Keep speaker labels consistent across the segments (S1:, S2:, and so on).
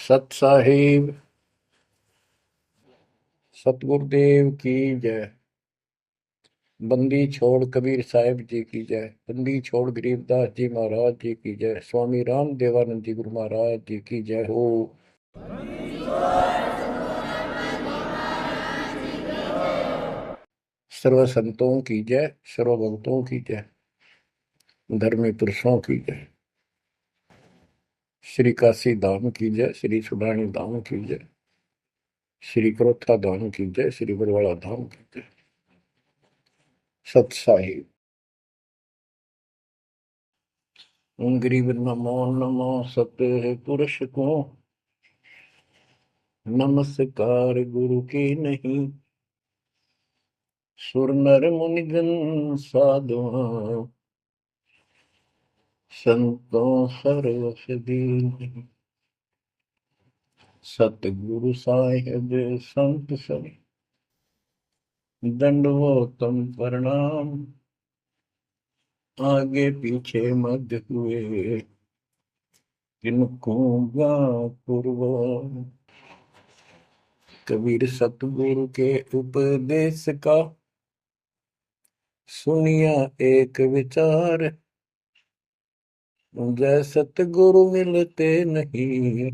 S1: सत साहिब सतगुरुदेव की जय। बंदी छोड़ कबीर साहिब जी की जय। बंदी छोड़ गरीबदास जी महाराज जी की जय। स्वामी राम देवानंद जी गुरु महाराज जी की जय हो। सर्व संतों की जय, सर्व भक्तों की जय, धर्मी पुरुषों की जय। श्री काशी धाम की जय, श्री सुडानी धाम की जय, श्री क्रोथा धाम की जय, श्री बरवाड़ा धाम की जय। सत साहिब गरीब नमो नमो सत्य पुरुष को, नमस्कार गुरु की नहीं। सुर नर मुनिजन साधुआ, संतों सर्वस दीन। सतगुरु साहिब संत सब, दंडवतम प्रणाम। आगे पीछे मध्य हुए, किनको पूर्व। कबीर सतगुरु के उपदेश का, सुनिया एक विचार। जय सतगुरु मिलते नहीं,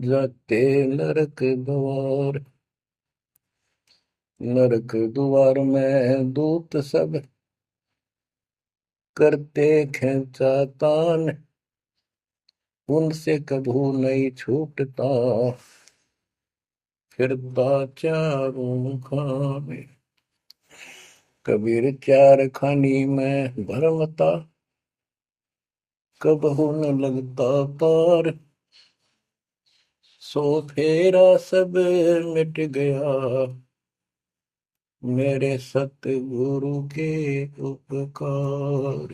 S1: जाते नरक द्वार। नरक द्वार में दूत सब, करते खेचातान। उनसे कभू नहीं छूटता, फिरता चारों खाने। कबीर चार खानी में भरमता, कबहू न लगता पार। सो फेरा सब मिट गया, मेरे सतगुरु के उपकार।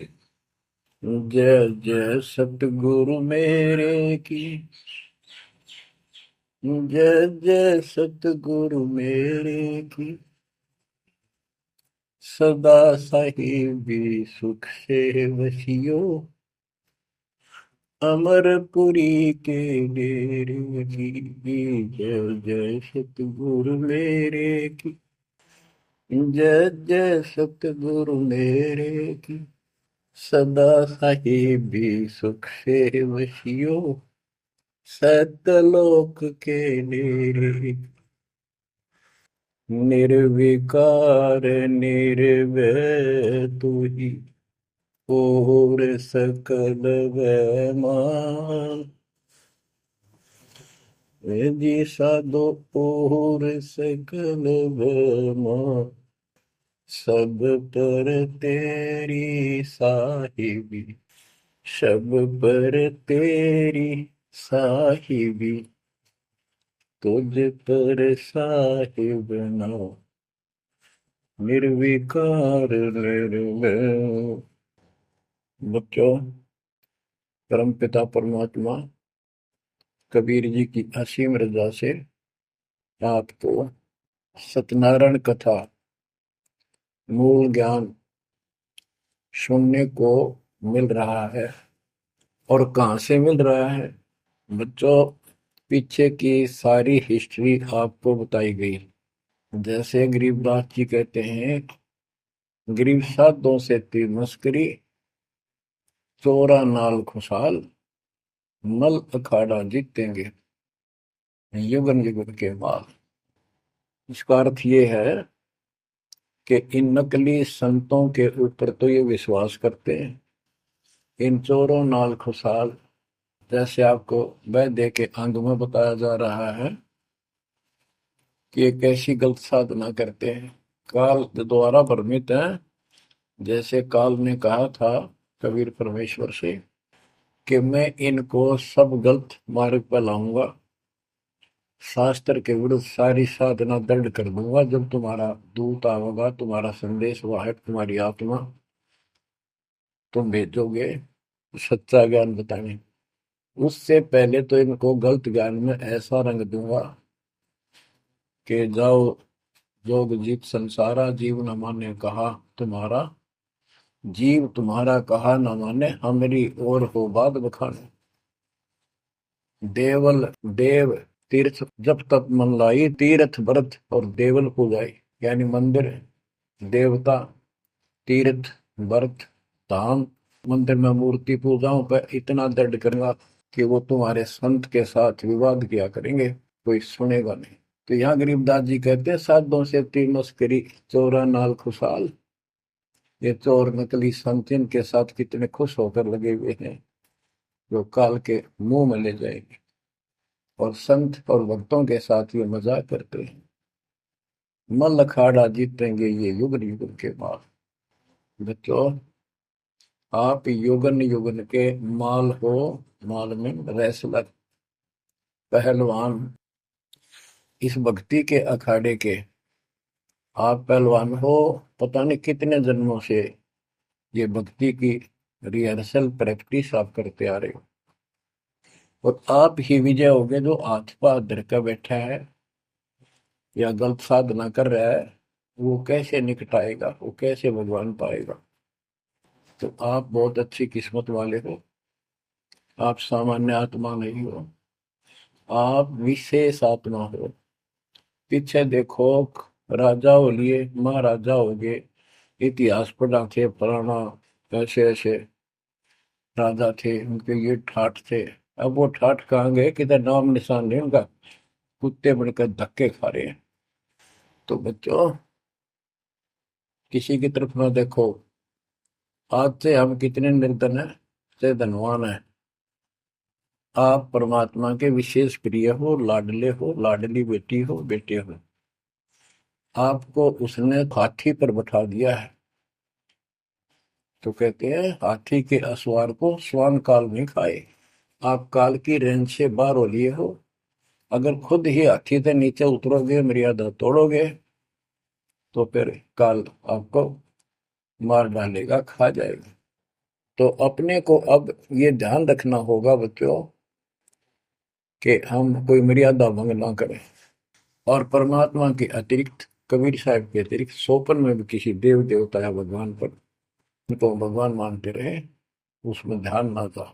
S1: जय जय सतगुरु मेरे की, जय जय सतगुरु मेरे की। सदा साहिबी सुख से वसियो, अमरपुरी के डेरे की। जय जय सतगुरु मेरे की, जय जय सतगुरु मेरे की। सदा साहिबी सुख से वसियो, सतलोक के डेरे। निर्विकार निर्भय तू ही, और सकल वैमान। जी साधो और सकल वैमान। सब पर तेरी साहिबी, सब पर तेरी साहिबी। तुझ पर साहिब नाम, निर्विकार निर्भय। बच्चों, परमपिता परमात्मा कबीर जी की असीम रजा से आपको सत्यनारायण कथा मूल ज्ञान सुनने को मिल रहा है। और कहाँ से मिल रहा है बच्चों? पीछे की सारी हिस्ट्री आपको बताई गई। जैसे गरीबदास जी कहते हैं, गरीब साधों से तीर मस्करी, चोरा नाल खुशहाल, मल अखाड़ा जीतेंगे युगन युगन के बाद। इसका अर्थ ये है कि इन नकली संतों के ऊपर तो ये विश्वास करते हैं, इन चोरों नाल खुशहाल। जैसे आपको वैद्य के अंग में बताया जा रहा है कि एक ऐसी गलत साधना करते हैं, काल द्वारा भ्रमित है। जैसे काल ने कहा था कबीर परमेश्वर से कि मैं इनको सब गलत मार्ग पर लाऊंगा, शास्त्र के विरुद्ध सारी साधना दंड कर दूंगा। जब तुम्हारा दूत आवेगा, तुम्हारा संदेश वाहक, तुम्हारी आत्मा, तुम भेजोगे सच्चा ज्ञान बताने, उससे पहले तो इनको गलत ज्ञान में ऐसा रंग दूंगा कि जाओ जोग जीत संसारा, जीव न माने कहा तुम्हारा। जीव तुम्हारा कहा न माने, हमारी और हो बात बखाने। देवल देव तीर्थ जब तक मन लाई, तीर्थ व्रत और देवल पूजाई। यानी मंदिर, देवता, तीर्थ, व्रत, धाम। मंदिर में मूर्ति पूजाओं पर इतना दृढ़ करूंगा कि वो तुम्हारे संत के साथ विवाद किया करेंगे, कोई सुनेगा नहीं। तो यहाँ गरीबदास जी कहते हैं, साधों से तीन मस्करी, चोरा नाल खुशहाल। ये चोर नकली संत इनके साथ कितने खुश होकर लगे हुए हैं, जो काल के मुंह में ले जाएंगे। और संत और भक्तों के साथ ये मजाक करते हैं। मल अखाड़ा जीतेंगे ये युग युग के बाद। बच्चों, आप युगन युगन के माल हो, माल में रेसलर, पहलवान, इस भक्ति के अखाड़े के आप पहलवान हो। पता नहीं कितने जन्मों से ये भक्ति की रिहर्सल प्रैक्टिस आप करते आ रहे हो, और आप ही विजय होगे। जो हाथ पा धर कर बैठा है या गलत साधना कर रहा है, वो कैसे निकटाएगा, वो कैसे भगवान पाएगा। तो आप बहुत अच्छी किस्मत वाले हो। आप सामान्य आत्मा नहीं हो, आप विशेष आत्मा हो। पीछे देखो, राजा हो लिए, महाराजा हो गए, इतिहास पढ़ा थे, फलाना ऐसे ऐसे राजा थे, उनके ये ठाठ थे। अब वो ठाठ कहाँ गए, किधर नाम निशान नहीं उनका। कुत्ते बनकर धक्के खा रहे हैं। तो बच्चों, किसी की तरफ ना देखो। आज से हम कितने निर्धन है से धनवान है। आप परमात्मा के विशेष प्रिय हो, लाडले हो, लाडली बेटी हो, बेटे हो। आपको उसने हाथी पर बैठा दिया है। तो कहते हैं, हाथी के असवार को स्वान काल नहीं खाए। आप काल की रेंज से बाहर हो लिए हो। अगर खुद ही हाथी से नीचे उतरोगे, मर्यादा तोड़ोगे, तो फिर काल आपको मार डालेगा, खा जाएगा। तो अपने को अब ये ध्यान रखना होगा बच्चों, कि हम कोई मर्यादा भंग ना करें। और परमात्मा के अतिरिक्त, कबीर साहब के अतिरिक्त सोपन में भी किसी देव देवता या भगवान पर, उनको भगवान मानते रहे, उसमें ध्यान ना था।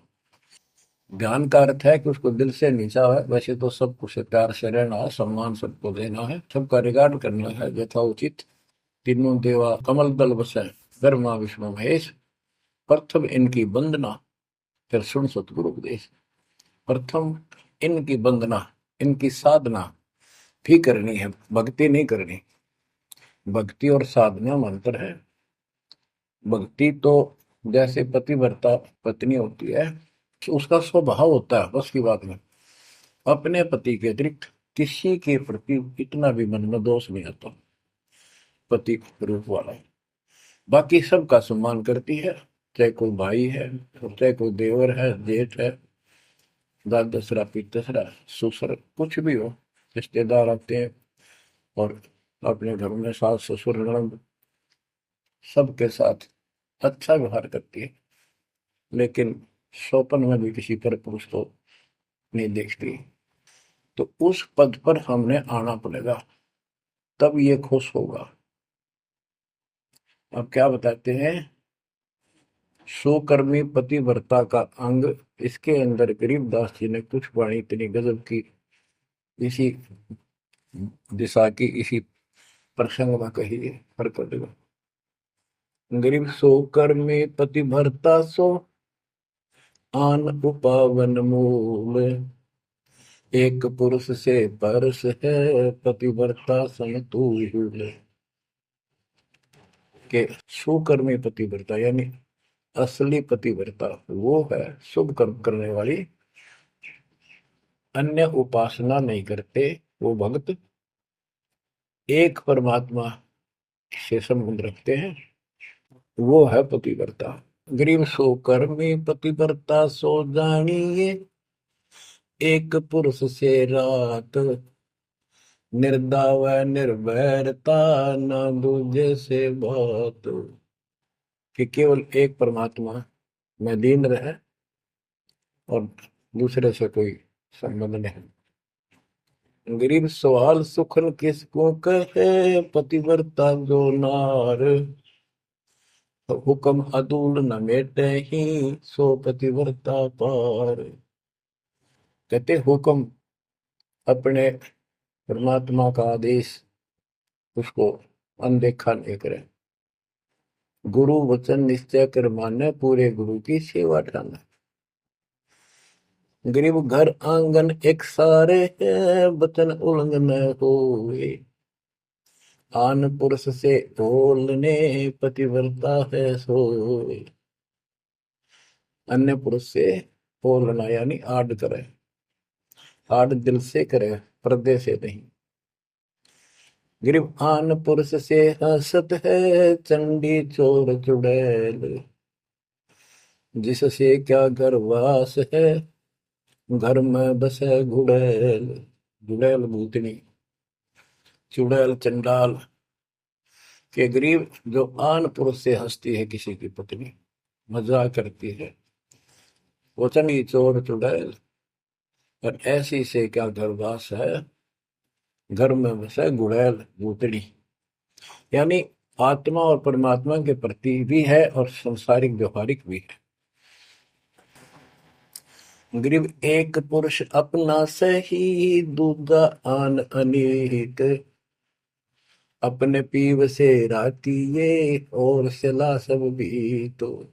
S1: ध्यान का अर्थ है कि उसको दिल से नीचा है। वैसे तो सब कुछ प्यार से रहना है, सम्मान सबको देना है, सबका रिगार्ड करना है यथोचित। तीनों देवा कमल दल बसे, ब्रह्मा विष्णु महेश। प्रथम इनकी वंदना, फिर सुन सतगुरु उपदेश। प्रथम इनकी वंदना, इनकी साधना भी करनी है, भक्ति नहीं करनी। भक्ति और साधना में अंतर है। भक्ति तो जैसे पतिव्रता पत्नी होती है, उसका स्वभाव होता है, बस की बात में। अपने पति के अतिरिक्त किसी के प्रति इतना भी मन में दोष नहीं आता। पति रूप वाला बाकी सबका सम्मान करती है, चाहे कोई भाई है, चाहे कोई देवर है, जेठ है, दादा दसरा, पितसरा, ससुर, कुछ भी हो। रिश्तेदार आते हैं और अपने घर में सास ससुर ननद सबके साथ अच्छा व्यवहार करती है। लेकिन स्वपन में भी किसी पर पुरुष को नहीं देखती। तो उस पद पर हमने आना पड़ेगा, तब ये खुश होगा। अब क्या बताते हैं, सुकर्मी पतिव्रता का अंग। इसके अंदर गरीबदास जी ने कुछ वाणी इतनी गजब की, इसी दिशा की, इसी प्रसंग में कही है। हरकत गरीब सो कर्मी पतिव्रता सो, आन उपावन मूल। एक पुरुष से परस है, पतिव्रता समतुल। के सुकर्मी पतिव्रता यानी असली पतिव्रता वो है, शुभ कर्म करने वाली, अन्य उपासना नहीं करते वो भक्त, एक परमात्मा से संबंध रखते हैं, वो है पतिव्रता। गरीब सो कर्मी पतिव्रता सो जानिए, एक पुरुष से रात। निर्दाव निर्भरता, न दूजे से बात। कि केवल एक परमात्मा में लीन रहे और दूसरे से कोई संबंध नहीं। गरीब सवाल सुखन किसको कहे, पतिव्रता जो नार। हुक्म अदूल न मेटे ही, सो पतिव्रता पार। कहते हुक्म अपने परमात्मा का आदेश उसको अनदेखा नहीं करे। गुरु वचन निश्चय कर माने, पूरे गुरु की सेवा ठाना। गरीब घर आंगन एक सारे है, वचन उल्लंघन होए। आन पुरुष से बोलने पतिव्रता है सोए। अन्य पुरुष से बोलना यानी आड़ करे, आड़ दिल से करे, पर्दे से नहीं। गरीब आन पुरुष से हंसत है, चंडी चोर चुड़ैल। जिससे क्या घर वास है, घर में बसे घुड़ैल। घुड़ैल भूतनी, चुड़ैल चंडाल। के गरीब जो आन पुरुष से हंसती है, किसी की पत्नी मजाक करती है, वो चंडी चोर चुड़ैल। और ऐसी से क्या घर वास है, घर में बसे घुड़ैल भूतनी। यानी आत्मा और परमात्मा के प्रति भी है और संसारिक व्यवहारिक भी है। गरीब एक पुरुष अपना सही, दूजा आन अनेक। अपने पीव से रातिये, और सिला सब भी तो।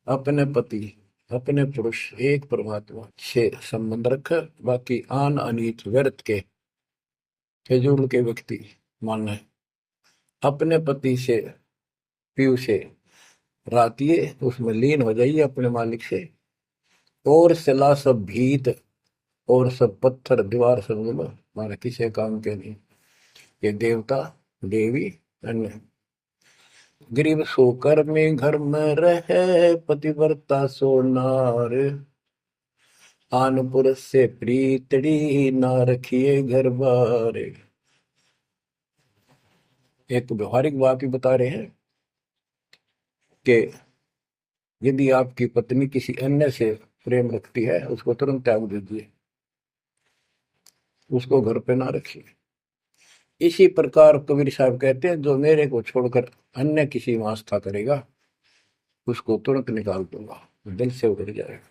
S1: अपने पति, अपने पुरुष एक परमात्मा से संबंध रख, बाकी आन अनीत व्यर्थ के फिजूल के व्यक्ति माने। अपने पति से, पीव से रातिये, उसमें लीन हो जाइए अपने मालिक से। और सिला सब भीत, और सब पत्थर दीवार सब हमारे किसी काम के नहीं। ये देवता देवी अन्य। गरीब सोकर में घर में रहे, पतिव्रता सो नार। आन पुरुष से प्रीतड़ी, ना रखिए घर बार। एक व्यवहारिक बात भी बता रहे हैं कि यदि आपकी पत्नी किसी अन्य से प्रेम रखती है, उसको तुरंत त्याग दीजिए, उसको घर पे ना रखिए। इसी प्रकार कबीर साहब कहते हैं, जो मेरे को छोड़कर अन्य किसी में आस्था करेगा, उसको तुरंत निकाल दूंगा, दिल से उतर जाएगा।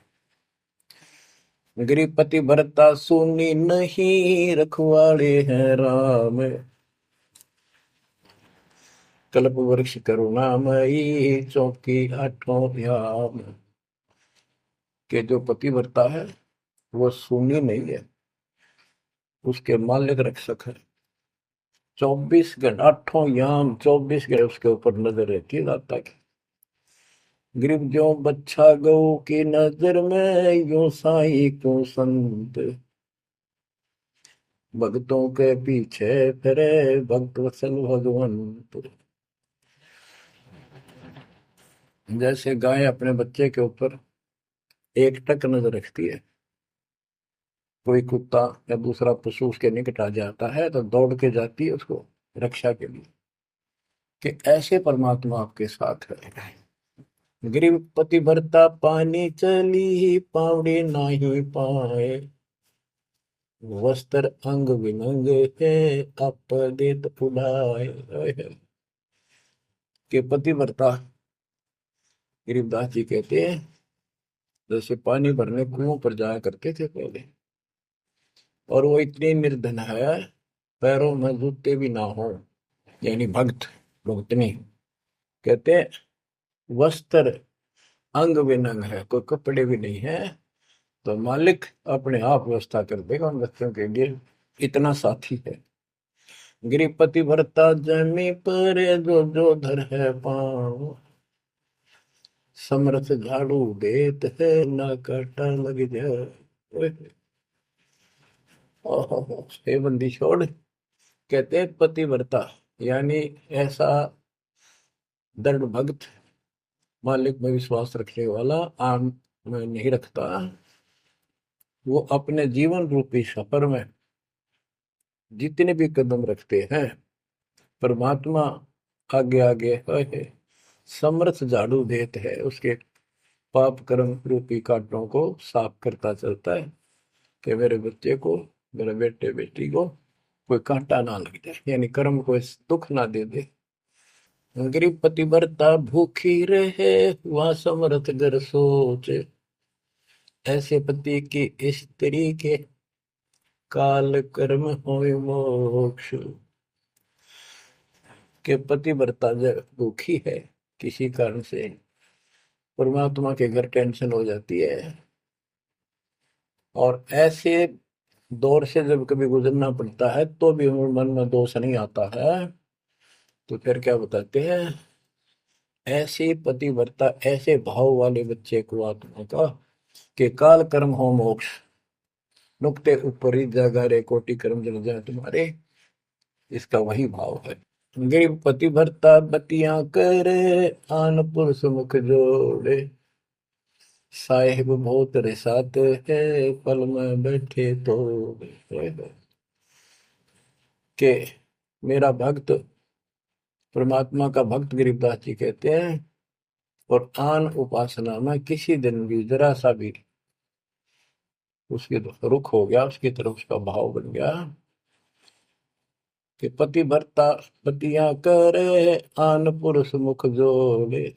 S1: गरीब पति भरता सुनी नहीं, रखवाड़े हैं राम। कल्प वृक्ष करुणामयी, चौकी आठों याम। के जो पति भरता है वो सुनी नहीं है, उसके मालिक रक्षक है। 24 घंटे, आठों याम, 24 घंटे उसके ऊपर नजर रहती है दाता की। गरीब जो बच्चा गौ की नजर में, यूं साई क्यों संत। भक्तों के पीछे फिरे, भक्त वत्सल भगवंत। जैसे गाय अपने बच्चे के ऊपर एक टक नजर रखती है, कोई कुत्ता या दूसरा पशु उसके निकट आ जाता है तो दौड़ के जाती है उसको रक्षा के लिए। कि ऐसे परमात्मा आपके साथ है। गरीब पति भरता पानी चली, पावड़ी नाही पाए। वस्त्र अंग विनंग है, आप देत उड़ाए। के पति भरता गरीबदास जी कहते हैं, जैसे पानी भरने कुओं पर जाया करते थे पहले, और वो इतनी निर्धन है, पैरों में जूते भी ना हो, यानी भक्त भक्तनी। कहते हैं वस्त्र अंग विनंग है, कोई कपड़े भी नहीं है, तो मालिक अपने आप व्यवस्था कर देगा उन बच्चों के लिए, इतना साथी है। गृहपति भरता जमी पर, जो जो धर है पाँव। समरथ झाड़ू देत है, ना काटा लग जाए। हे बंदी छोड़। कहते हैं पतिव्रता यानी ऐसा दृढ़ भक्त, मालिक में विश्वास रखने वाला, आम में नहीं रखता। वो अपने जीवन रूपी सफर में जितने भी कदम रखते हैं, परमात्मा आगे आगे है, समर्थ झाड़ू देते है, उसके पाप कर्म रूपी कांटों को साफ करता चलता है कि मेरे बच्चे को, मेरे बेटे बेटी को कोई कांटा ना लग जाए, यानी कर्म को दुख ना दे दे। गरीब पतिव्रता भूखी रहे, वहां समर्थ घर सोच। ऐसे पति की स्त्री के काल कर्म होय मोक्ष। के पतिव्रता जब दुखी है किसी कारण से, परमात्मा के घर टेंशन हो जाती है, और ऐसे दौर से जब कभी गुजरना पड़ता है तो भी मन में दोष नहीं आता है, तो फिर क्या बताते हैं, ऐसे पतिव्रता ऐसे भाव वाले बच्चे को आत्मा का कि काल कर्म हो मोक्ष, नुक्ते ऊपर ही जागा रे कोटि कर्म जल जाए तुम्हारे, इसका वही भाव है। गरीब पतिव्रता बतियां करे, आन पुरुष मुख जोड़े, साहिब बहुत रिसात है, पल में बैठे तो के मेरा भक्त, परमात्मा का भक्त गरीबदास जी कहते हैं, और आन उपासना में किसी दिन भी जरा सा भी उसके रुख हो गया, उसकी तरफ उसका भाव बन गया कि पतिव्रता पतियां करे, आन पुरुष मुख जोड़े,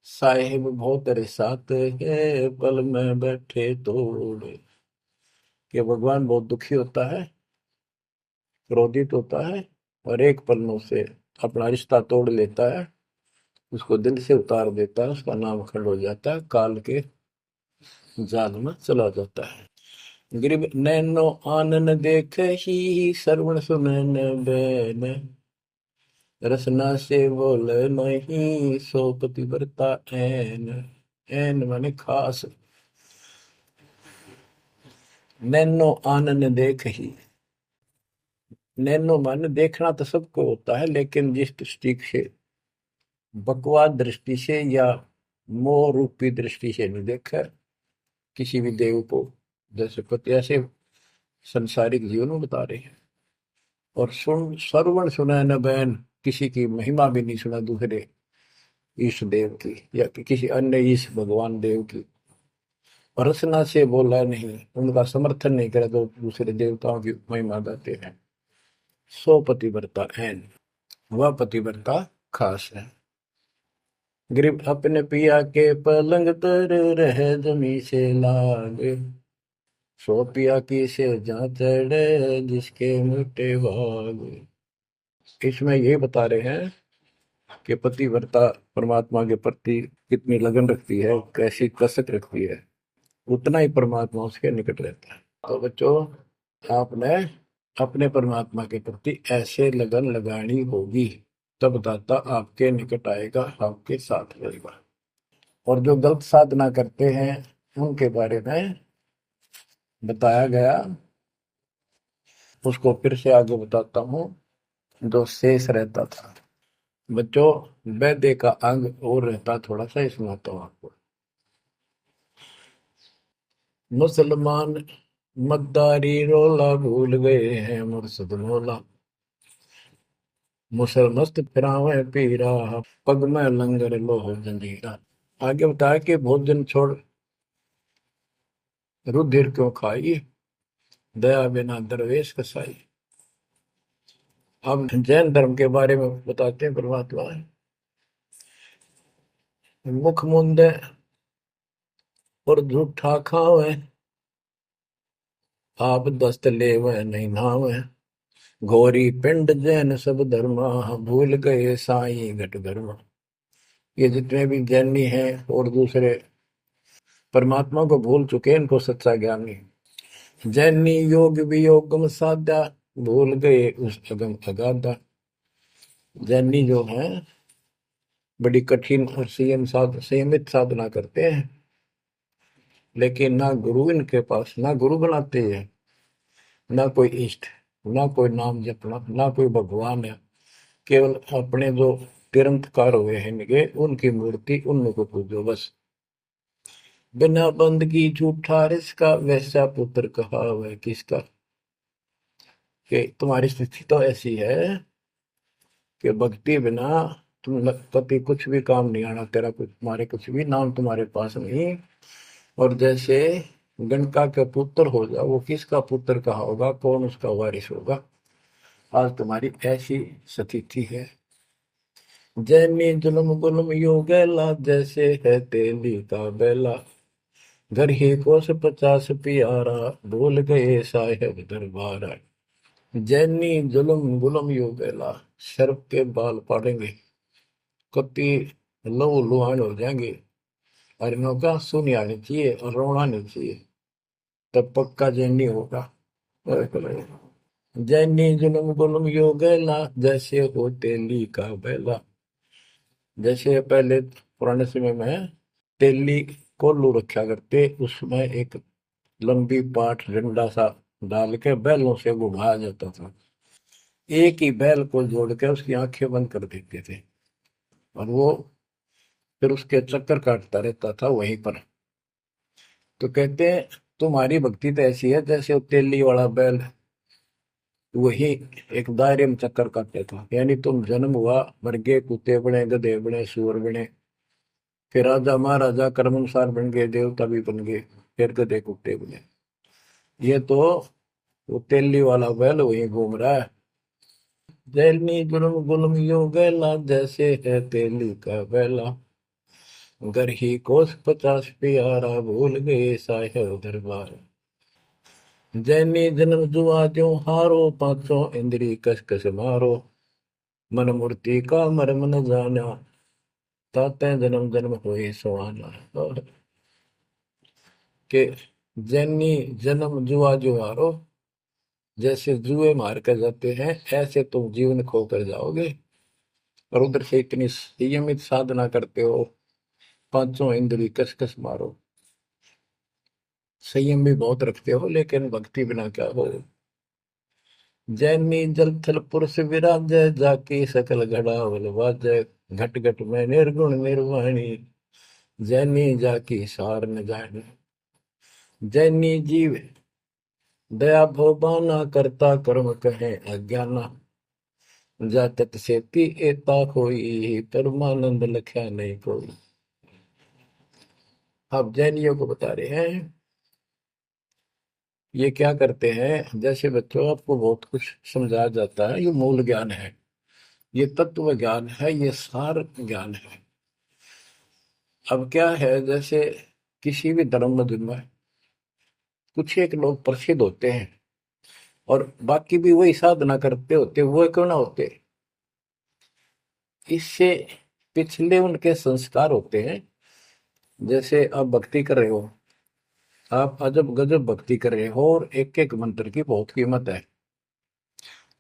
S1: साहिब बहुत रिसात है, पल में बैठे तोड़े। कि भगवान बहुत दुखी होता है, क्रोधित होता है, और एक पल में उसे अपना रिश्ता तोड़ लेता है, उसको दिल से उतार देता है, उसका नाम खंड हो जाता है, काल के जाल में चला जाता है। गरीब नैनो आनन देख ही, श्रवण सुनन बैन, रसना से बोल नहीं, सो पतिव्रता ऐन। ऐन माने खास। नैनो आनन देख ही, नैनो माने देखना तो सबको होता है, लेकिन जिस दृष्टि से, बकवाद दृष्टि से या मोह रूपी दृष्टि से नहीं देखा किसी भी देव को, जैसे पति ऐसे संसारिक जीवन में बता रहे हैं। और सुन श्रवण सुना न बैन, किसी की महिमा भी नहीं सुना दूसरे ईश देव की या किसी अन्य ईश भगवान देव की, और रसना से बोला नहीं, उनका समर्थन नहीं करे तो दूसरे देवताओं की महिमा गाते हैं। सो पतिव्रता ऐन, वह पतिव्रता खास है। गरीब अपने पिया के पलंग तर रह जमी से लागे, सो पिया की से जहाँ चढ़े, जिसके मोटे भाग। इसमें ये बता रहे हैं कि पतिव्रता परमात्मा के प्रति कितनी लगन रखती है, कैसी कसक रखती है, उतना ही परमात्मा उसके निकट रहता है। तो बच्चों, आपने अपने परमात्मा के प्रति ऐसे लगन लगानी होगी, तब दाता आपके निकट आएगा, आपके साथ रहेगा। और जो गलत साधना करते हैं उनके बारे में बताया गया, उसको फिर से आगे बताता हूँ, जो शेष रहता था। बच्चों, वैद्य का अंग और रहता थोड़ा सा, इसमें आता हूँ आपको। मुसलमान मद्दारी रोला भूल गए हैं मुर्शद मौला, मुसलमस्त फिरावे पीरा, पग में लंगर लोह जंजीरा। आगे बताया कि भोजन छोड़ रुधिर क्यों खाई, दया बिना दरवेश कसाई। अब जैन धर्म के बारे में बताते हैं परमात्मा। मुख मुंदे और झूठा खावे, आप दस्त लेवे नहीं नावे, घोरी पिंड जैन सब धर्मा, भूल गए साई घट धर्मा। ये जितने भी जैनी हैं और दूसरे परमात्मा को भूल चुके, इनको सच्चा ज्ञान नहीं। जैनी योग वियोगम साधा, भूल गए उस अगम अगाधा। जैनी जो है बड़ी कठिन और संयमित साधना करते हैं, लेकिन ना गुरु इनके पास, ना गुरु बनाते हैं, ना कोई इष्ट, ना कोई नाम जपना, ना कोई भगवान है। केवल अपने जो तिरंतकार हुए हैं इनके, उनकी मूर्ति, उनको पूजो बस। बिना बंदगी झूठा रिसका, वैसा पुत्र कहा वह किसका। कि तुम्हारी स्थिति तो ऐसी है कि भक्ति बिना तुम पति कुछ भी काम नहीं आना, तेरा कुछ, तुम्हारे कुछ भी नाम तुम्हारे पास नहीं। और जैसे गणका का पुत्र हो जा, वो किसका पुत्र कहा होगा, कौन उसका वारिस होगा। आज तुम्हारी ऐसी स्थिति है। जैनी जुल्म गुल्म यो गैला, जैसे है तेली का बेला, घर ही कोस 50 प्यारा, भूल गए साहेब दरबारा। जैनी जुल्म गुलम यो गैला, शर्फ के बाल पाड़ेंगे, कति लहू लुहान हो जाएंगे। और इनका सुनी आनी चाहिए और रोना नहीं चाहिए, तब पक्का जैनी होगा। जैनी जुल्म गुलम यो गैला, जैसे हो तेली का बैला। जैसे पहले पुराने समय में तेली कोल्लू रखा करते, उसमें एक लंबी पाठ डंडा सा डाल के बैलों से घुमाया जाता था। एक ही बैल को जोड़ के उसकी आंखें बंद कर देते थे और वो फिर उसके चक्कर काटता रहता था वहीं पर। तो कहते हैं तुम्हारी भक्ति तो ऐसी है जैसे वो तेली वाला बैल वही एक दायरे में चक्कर काटते था। यानी तुम जन्म हुआ, मर गए, कुत्ते बने, गधे बने, सुअर बने, फिर राजा महाराजा कर्मानुसार बन गए, देवता भी बन गए, फिर गधे कुत्ते बने। ये तो वो तेली वाला बैल वही घूम रहा है। जैनी जुल्म गुलम यो गैला, जैसे है तेली का बैला। घर ही कोस 50 प्यारा, भूल गए साहेब दरबार। जैनी जन्म जुआ त्यों हारो, पांचों इंद्री कस कस मारो। मन मूर्ति का मर्म न जाना, ताते जन्म जन्म हुए सुहाना। और के जैनी जन्म जुआ जो हारो, जैसे जुए मार कर जाते हैं ऐसे तुम जीवन खो कर जाओगे। और उधर से इतनी संयमित साधना करते हो, पांचों इंद्री कस कस मारो, संयम भी बहुत रखते हो, लेकिन भक्ति बिना क्या हो। जैनी जल थल पुरुष विराजय, जाकी सकल घड़ावल वाजय। घट घट में निर्गुण निर्वाणी, जैनी जाकी सार न जाने। जैनी जीव दया भोबाना, करता कर्म कहे अज्ञाना। जातक से ती एता कोई, परमानंद लख्या नहीं कोई। अब जैनियों को बता रहे हैं ये क्या करते हैं। जैसे बच्चों आपको बहुत कुछ समझाया जाता है, ये मूल ज्ञान है, ये तत्व ज्ञान है, ये सार ज्ञान है। अब क्या है, जैसे किसी भी धर्म में कुछ एक लोग प्रसिद्ध होते हैं और बाकी भी वही साधना करते होते, वो क्यों ना होते। इससे पिछले उनके संस्कार होते हैं। जैसे आप भक्ति कर रहे हो, आप अजब गजब भक्ति कर रहे हो और एक एक मंत्र की बहुत कीमत है,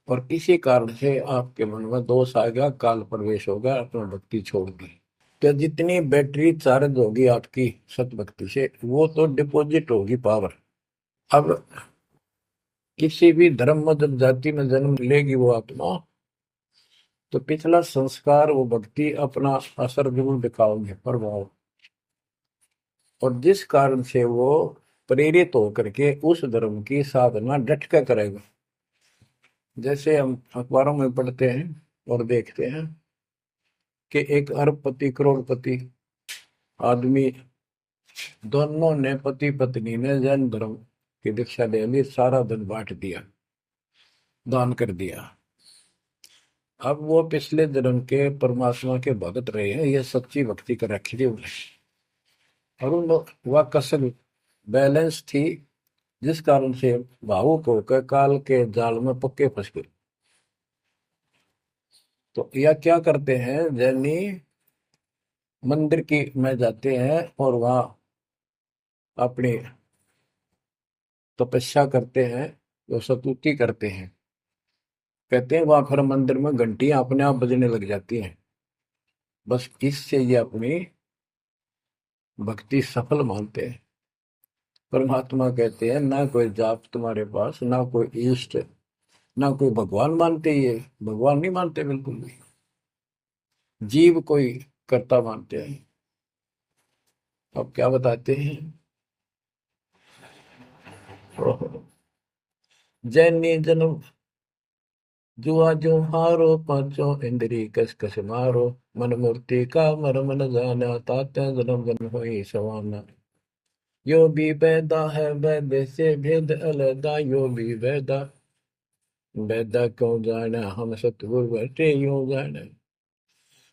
S1: और किसी कारण से आपके मन में दोष आ गया, काल प्रवेश हो गया, अपना भक्ति छोड़ दी, तो जितनी बैटरी चार्ज होगी आपकी सत भक्ति से वो तो डिपॉजिट होगी पावर। अब किसी भी धर्म मत जाति में जन्म लेगी वो आत्मा, तो पिछला संस्कार वो भक्ति अपना असर जरूर दिखाओगे, प्रभाव। और जिस कारण से वो प्रेरित होकर के उस धर्म की साधना डट कर करेगा। जैसे हम अखबारों में पढ़ते हैं और देखते हैं कि एक अरबपति करोड़पति आदमी दोनों ने, पति पत्नी ने जैन धर्म की दीक्षा ले ली, सारा धन बांट दिया, दान कर दिया। अब वो पिछले जन्म के परमात्मा के भगत रहे हैं, ये सच्ची भक्ति कर रखी थी उन्हें, और उन वह कसर बैलेंस थी, जिस कारण से भावुक होकर काल के जाल में पक्के फंस गए। तो यह क्या करते हैं, जैनी मंदिर की में जाते हैं और वहां अपनी तपस्या करते हैं, जो स्तुति करते हैं। कहते हैं वहां फिर मंदिर में घंटियां अपने आप बजने लग जाती हैं। बस इससे ये अपनी भक्ति सफल मानते हैं। परमात्मा कहते हैं ना कोई जाप तुम्हारे पास, ना कोई इष्ट, ना कोई भगवान मानते, ये भगवान नहीं मानते बिल्कुल भी, जीव कोई कर्ता मानते हैं। अब क्या बताते हैं, जैनी जन्म जुआ जो हारो, पांचों इंद्री कस कस मारो। मन मूर्ति का मर्म न जाना, तात्या जन्म जन्म होई सवाना। यो भी वैदा है वैद से भेद अलगा, यो भी वैदा वैदा क्यों जाना, हम सतगुरु बैठे यूं जाना।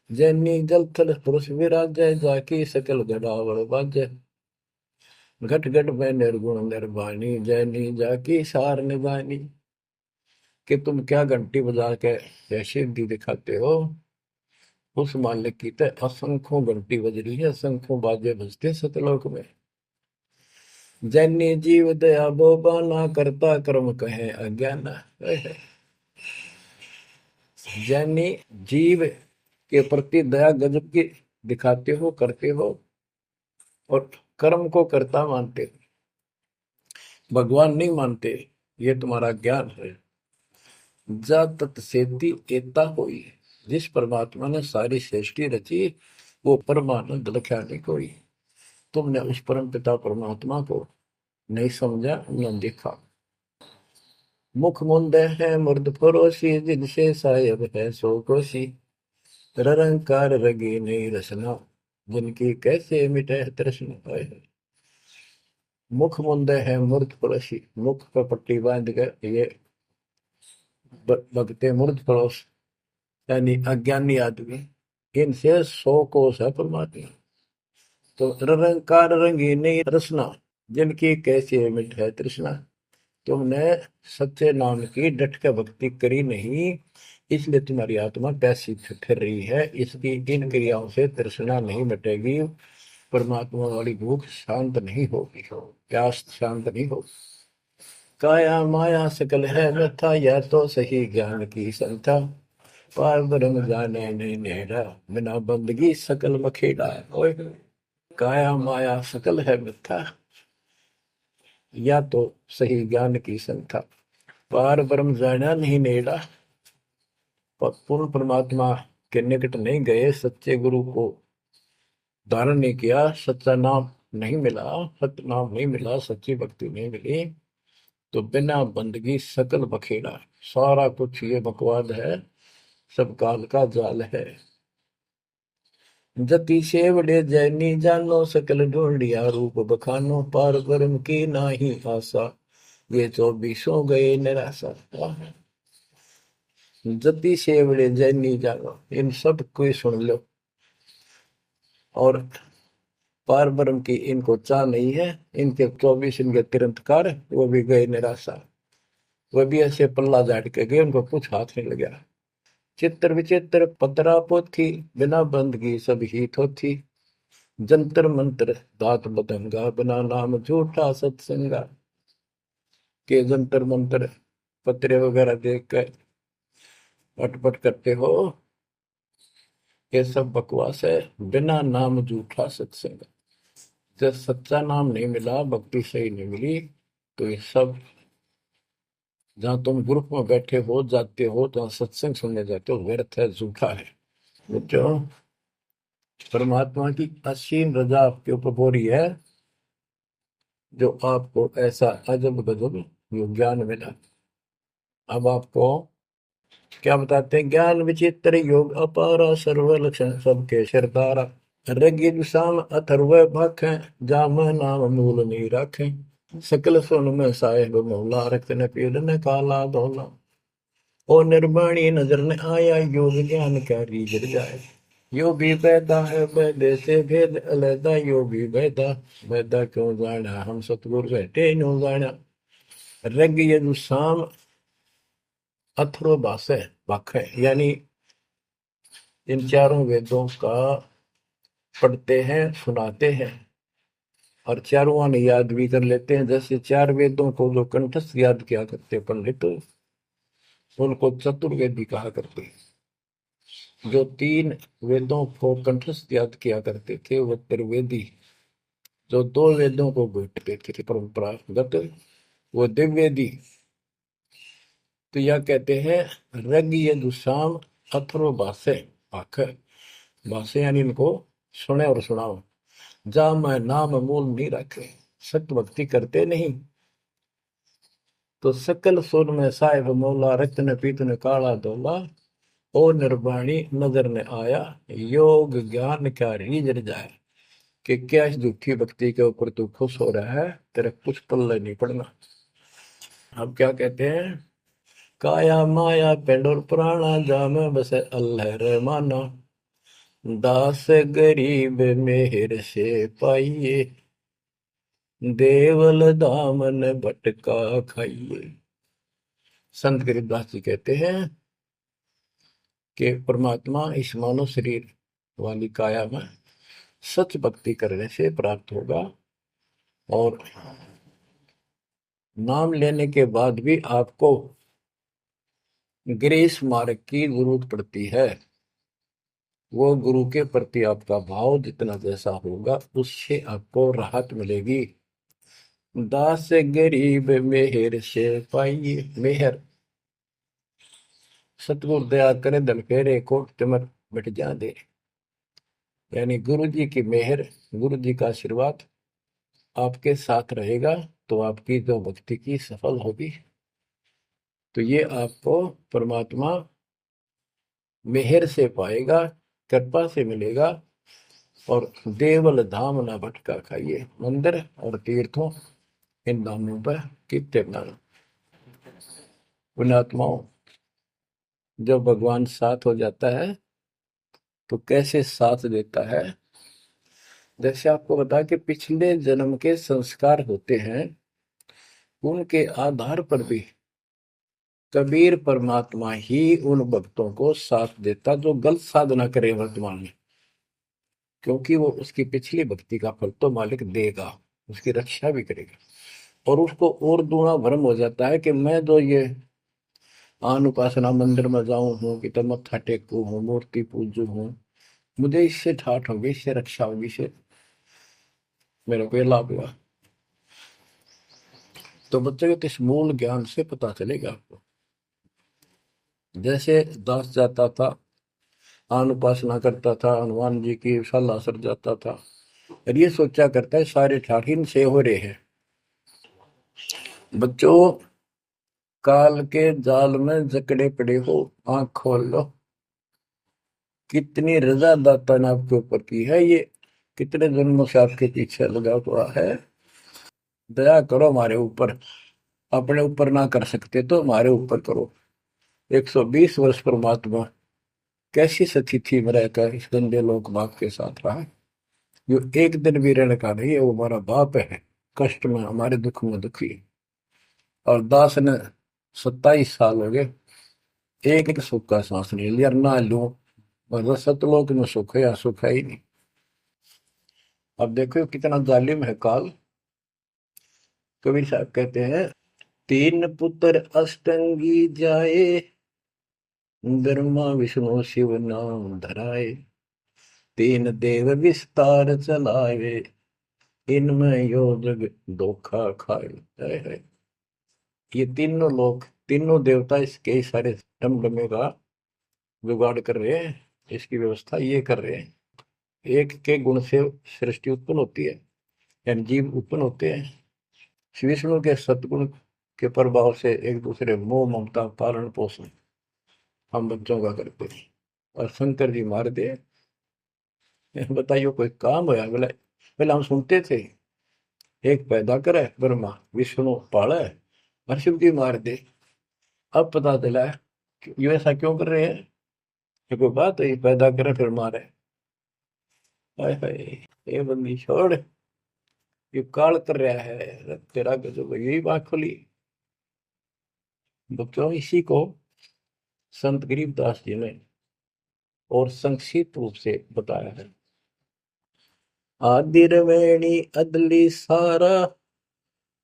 S1: जैनी जल थल पुरुष विराजय, जाकी सकल गड़ावड़ बाजय। घट घट में निर्गुण निर्वाणी, जैनी जाकी सार निभानी। कि तुम क्या घंटी बजा के जैसे दी दिखाते हो, उस मालिक की तो असंख्यों घंटी बज रही है, असंख्यों बाजे बजते सतलोक में। जैनी जीव दया बोबाना, करता कर्म कहे अज्ञान। जैनी जीव के प्रति दया गजब की दिखाते हो, करते हो, और कर्म को कर्ता मानते हो, भगवान नहीं मानते। ये तुम्हारा ज्ञान है। जा तत्सेती एता होई, जिस परमात्मा ने सारी सृष्टि रची, वो परमानंद लख्या नहीं कोई। तुमने उस परम पिता परमात्मा को नहीं समझा, न देखा। मुख मुंद है मुर्द फरोशी, जिनसे सायब है सो कोशी। रंकार रगी नहीं रसना, जिनकी कैसे मिटे तृष्णा है। मुख मुंद है मुर्द फरोशी, मुख पर पट्टी बांध कर ये भगते मूर्ख पड़ोस, यानी अज्ञानी आदमी, इनसे 100 कोस है परमात्मा। तो निरंकार रंगीनी रसना, जिनकी कैसी मिट है तृष्णा। तुमने सच्चे नाम की डट के भक्ति करी नहीं, इसलिए तुम्हारी आत्मा पैसी फिर रही है। इसकी इन क्रियाओं से तृष्णा नहीं मिटेगी, परमात्मा वाली भूख शांत नहीं होगी, प्यास शांत नहीं होगी। काया माया सकल है व्यथा, यह तो सही ज्ञान की संथा। पार ब्रह्म जाने नहीं नेड़ा, बिना बंदगी सकल मखेड़ा। ओए, काया माया सकल है मिथ्या, या तो सही ज्ञान की संथा। पार ब्रह्म जाना नहीं नेड़ा, पूर्ण परमात्मा के निकट नहीं गए, सच्चे गुरु को धारण नहीं किया, सच्चा नाम नहीं मिला, सत्य नाम नहीं मिला, सच्ची भक्ति नहीं मिली, तो बिना बंदगी सकल बखेड़ा। सारा कुछ ये बकवाद है, सब काल का जाल है। जति सेवड़े जैनी जानो, सकल ढूंढिया रूप बखानो। पार ब्रह्म की नाही आशा, ये 24 गए निराशा। जति सेवड़े जैनी जानो, इन सब को सुन लो। और पार ब्रह्म की इनको चाह नहीं है, इनके 24 इनके तिरंतकार, वो भी गए निराशा। वो भी ऐसे पल्ला झाड़ के गए, उनको कुछ हाथ नहीं लगा। चित्र विचित्र पतरा पोथी, बिना बंदगी सब ही थोथी। जंतर मंत्र दात बदंगा, बिना नाम झूठा सत्संगा। के जंतर मंत्र पत्रे वगैरह देख कर अटपट करते हो, ये सब बकवास है। बिना नाम झूठा सत्संग, जब सच्चा नाम नहीं मिला, भक्ति सही नहीं मिली, तो ये सब, जहां तुम ग्रुप में बैठे हो, जाते हो, जहां सत्संग सुनने जाते हो, व्यर्थ है, झूठा है। जो परमात्मा की असीम रजा आपके ऊपर हो रही है, जो आपको ऐसा अजब गजब यो ज्ञान मिला। अब आपको क्या बताते हैं? ज्ञान विचित्र योग अपारा, सर्व लक्षण सबके सरदारा। ऋग्वेद साम अथर्व भाखें, जाम नाम मूल नहीं राखें। सकल सुन में साहेब मौला, रक्त न पीड़ न काला धोला। ओ निर्वाणी नजर न आया, योग ज्ञान क्या रीझ जाए। यो भी वैदा है वैदे से भेद अलैदा, यो भी वैदा वैदा क्यों जाना, हम सतगुरु बैठे नो जाना। ऋग्वेद साम अथर्व भाख है, यानी इन चारों वेदों का पढ़ते हैं, सुनाते हैं, और चारों आने याद भी कर लेते हैं। जैसे 4 वेदों को जो कंठस्थ याद किया करते पंडित, उनको चतुर्वेदी कहा करते हैं। जो 3 वेदों को कंठस्थ याद किया करते थे वो त्रिवेदी। जो 2 वेदों को बैठते थे परंपरागत, वो दिव्यवेदी। तो यह कहते हैं ऋग यजु साम अथर्व भाषे, भाख भाषे, यानी इनको सुने और सुनाओ। जा मैं नाम मूल नहीं रखे, सत्य भक्ति करते नहीं, तो सकल सुर में साहिब मौला, रत्न पीतन काला धोला। ओ निर्वाणी नजर ने आया, योग ज्ञान क्या रीझ जाए। कि क्या इस झूठी भक्ति के ऊपर तू खुश हो रहा है, तेरे कुछ पल्ले नहीं पड़ना। अब क्या कहते हैं? काया माया पेंड और पुराना, जाम बस अल्लाह रहमाना। दास गरीब मेहर से पाइए, देवल दामन भटका खाइए। संत गरीबदास जी कहते हैं कि परमात्मा इस मानव शरीर वाली काया में सच भक्ति करने से प्राप्त होगा, और नाम लेने के बाद भी आपको ग्रेस मार्ग की जरूरत पड़ती है। वो गुरु के प्रति आपका भाव जितना जैसा होगा उससे आपको राहत मिलेगी। दास गरीब मेहर से पाइए। मेहर, सतगुरु दया करे धन फेरे को तिमर मिट जा दे। यानी गुरु जी की मेहर, गुरु जी का आशीर्वाद आपके साथ रहेगा तो आपकी जो भक्ति की सफल होगी। तो ये आपको परमात्मा मेहर से पाएगा, कृपा से मिलेगा। और देवल धाम ना भटका खाइए। मंदिर और तीर्थों, इन धामों पर कितने पुण्यात्माओं, जब भगवान साथ हो जाता है तो कैसे साथ देता है। जैसे आपको बता कि पिछले जन्म के संस्कार होते हैं, उनके आधार पर भी कबीर परमात्मा ही उन भक्तों को साथ देता जो गलत साधना करे वर्तमान में, क्योंकि वो उसकी पिछली भक्ति का फल तो मालिक देगा, उसकी रक्षा भी करेगा। और उसको और दूना भ्रम हो जाता है कि मैं जो ये आन उपासना मंदिर में जाऊं हूँ कि तो मत्था टेकू हूँ, मूर्ति पूजू हूँ, मुझे इससे ठाठ होगी, इससे रक्षा होगी, इससे मेरे को ये लाभ हुआ। तो बच्चे को इस मूल ज्ञान से पता चलेगा आपको। जैसे दास जाता था, आन उपासना करता था, हनुमान जी की सलाह सर जाता था, और ये सोचा करता है सारे ठाठीन से हो रहे हैं। बच्चों, काल के जाल में जकड़े पड़े हो, आंख खोल लो। कितनी रजा दाता ने आपके ऊपर की है, ये कितने जन्मों से आपके पीछे लगा हुआ है। दया करो हमारे ऊपर, अपने ऊपर ना कर सकते तो हमारे ऊपर करो। 120 वर्ष परमात्मा कैसी स्थिति में रहकर इस गंदे लोक बाप के साथ रहा। जो एक दिन भी रहने का नहीं है, वो हमारा बाप है, कष्ट में हमारे दुख में दुखी। और दास ने 27 साल हो गए, एक सुख का सांस नहीं लिया, ना लू। मतलब सतलोक में सुख है या सुख है ही नहीं। अब देखो कितना जालिम है काल। कबीर साहब कहते हैं, तीन पुत्र अष्टंगी जाए, ब्रह्मा विष्णु शिव नाम धराए, तीन देव विस्तार चलावे, इनमें यो जग धोखा खाए। है। ये तीनों लोग, तीनों देवता इसके सारे डमडमे का जुगाड़ कर रहे हैं, इसकी व्यवस्था ये कर रहे हैं। एक के गुण से सृष्टि उत्पन्न होती है, यानी जीव उत्पन्न होते हैं। श्री विष्णु के सतगुण के प्रभाव से एक दूसरे मोह ममता पालन पोषण हम बच्चों का करते हैं। और शंकर जी मार दे, बताइए कोई काम होया। बोला पहले हम सुनते थे, एक पैदा करे ब्रह्मा, विष्णु पाले, और शिव जी मार दे। अब पता चला है कि ये ऐसा क्यों कर रहे हैं। ये कोई बात है, ये पैदा करे फिर मारे। हाय हाय, ये बंदी छोड़, ये काल कर रहा है तेरा गजब। यही बात खुली बच्चों। इसी को संत गरीबदास जी ने और संक्षिप्त रूप से बताया है। आदिर वेणी अदली सारा,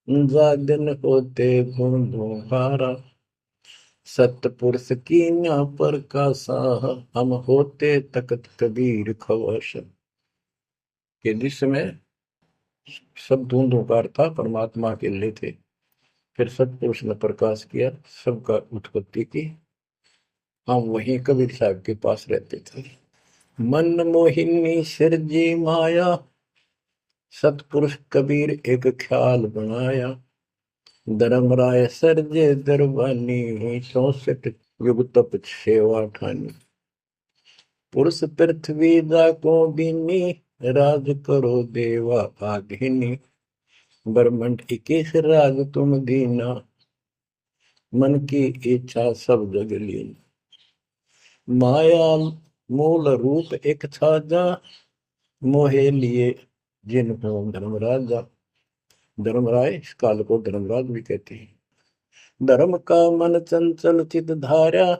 S1: जागन होते धूंधू हारा, सतपुरुष की ना पर का साह, हम होते तकत कबीर खवश। के जिसमें सब धूंधुकार था, परमात्मा के लिए थे। फिर सतपुरुष ने प्रकाश किया, सबका उत्पत्ति की। हम वहीं कबीर साहब के पास रहते थे। मन मोहिनी सिरजी माया, सतपुरुष कबीर एक ख्याल बनाया, धर्मराय सरजे दरबानी, 64 युग तप सेवा ठानी, पुरुष पृथ्वी जाको बीनी, राज करो देवा आघिनी, ब्रह्मंड 21 राज तुम दीना, मन की इच्छा सब जग लीन, माया मूल रूप एक था जा, मोहे लिए जिन हो धर्मराजा। धर्मराय, इस काल को धर्मराज भी कहते हैं। धर्म का मन चंचल चित धारा,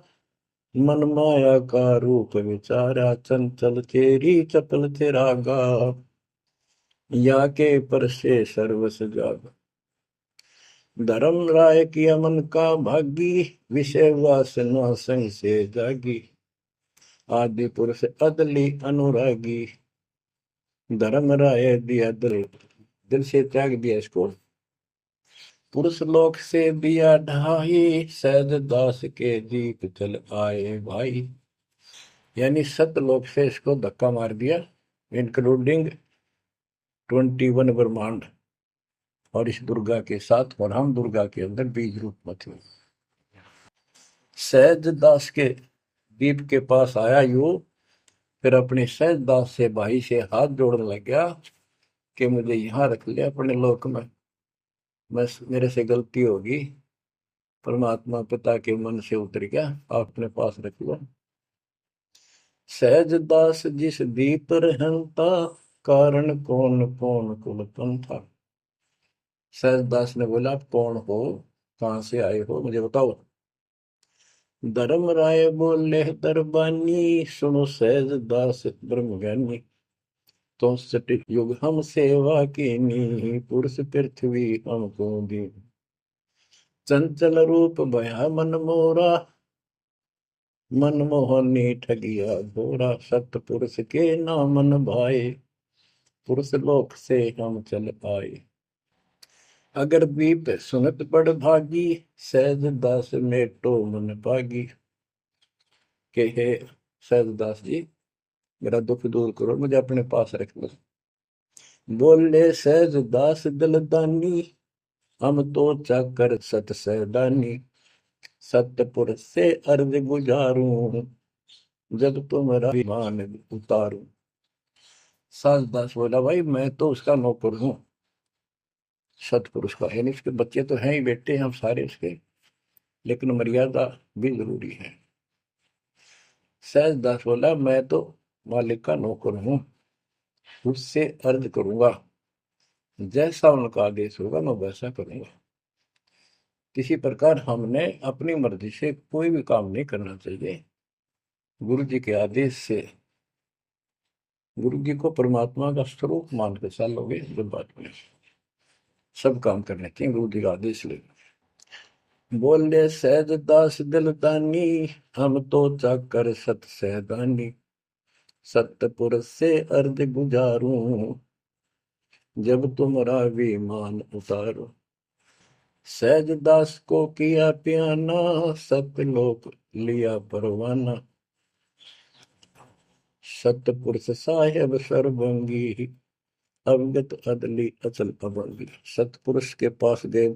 S1: मन माया का रूप विचारा, चंचल तेरी चपल तेरा गा, या के पर से सर्वस जाग। धर्म राय किया मन का भागी, विषय वासना संग से जागी, आदि पुरुष अदली अनुरागी। धर्म राय दिया दिल, दिल से त्याग दिया इसको। पुरुष लोक से दिया ढाई, सहज दास के दीप चल आए भाई। यानी सतलोक से इसको धक्का मार दिया, इंक्लूडिंग 21 ब्रह्मांड, और इस दुर्गा के साथ, और हम दुर्गा के अंदर बीज रूप में थे। सहज दास के दीप के पास आया यू, फिर अपने सहज दास से भाई से हाथ जोड़ने लग गया कि मुझे यहाँ रख लिया अपने लोक में, मैं मेरे से गलती होगी, परमात्मा पिता के मन से उतर गया, आप अपने पास रख लो। सहज दास जिस दीप रहता, कारण कौन कौन कुल पंथा। सहज दास ने बोला, आप कौन हो, कहां से आए हो, मुझे बताओ। धर्म राय बोले दरबानी, सुनो सहज दास ब्रह्म ज्ञानी। तो सटिक युग हम सेवा कीनी, पुरुष पृथ्वी हमको दी। चंचल रूप भया मन मोरा, मनमोहनी ठगिया घोरा। सतपुरुष के नामन भाए, पुरुष लोक से हम चल आए। अगर दीप सुनत बड़ भागी, सहज दास मेटो मन पागी। के हे सहज दास जी, मेरा दुख दूर करो, मुझे अपने पास रख लो। बोले सहज दास दलदानी, हम तो चाकर सत सहदानी। सतपुरुष से अर्ज गुजारूं, जब तुम्हारा विमान उतारूं। सहज दास बोला, भाई मैं तो उसका नौकर हूं, सतपुरुष का, यानी उसके बच्चे तो हैं ही, बेटे हम सारे उसके, लेकिन मर्यादा भी जरूरी है। सहज दास बोला, मैं तो मालिक का नौकर हूं, उससे अर्ज करूंगा, जैसा उनका आदेश होगा मैं वैसा करूंगा। किसी प्रकार हमने अपनी मर्जी से कोई भी काम नहीं करना चाहिए, गुरु जी के आदेश से। गुरु जी को परमात्मा का स्वरूप मान के चलोगे जो बात में, सब काम करने चाहिए गुरु जी का आदेश ले। बोले सहज दास दिलदानी, हम तो चाकर सत सहदानी। सतपुरुष से अर्ज गुजारूं, जब तुम्हारा विमान उतारो। सहज दास को किया प्याना, सतलोक लिया परवाना। सतपुरुष साहेब सर्वंगी, अवगत अदली अचल अभंगी। सतपुरुष के पास गए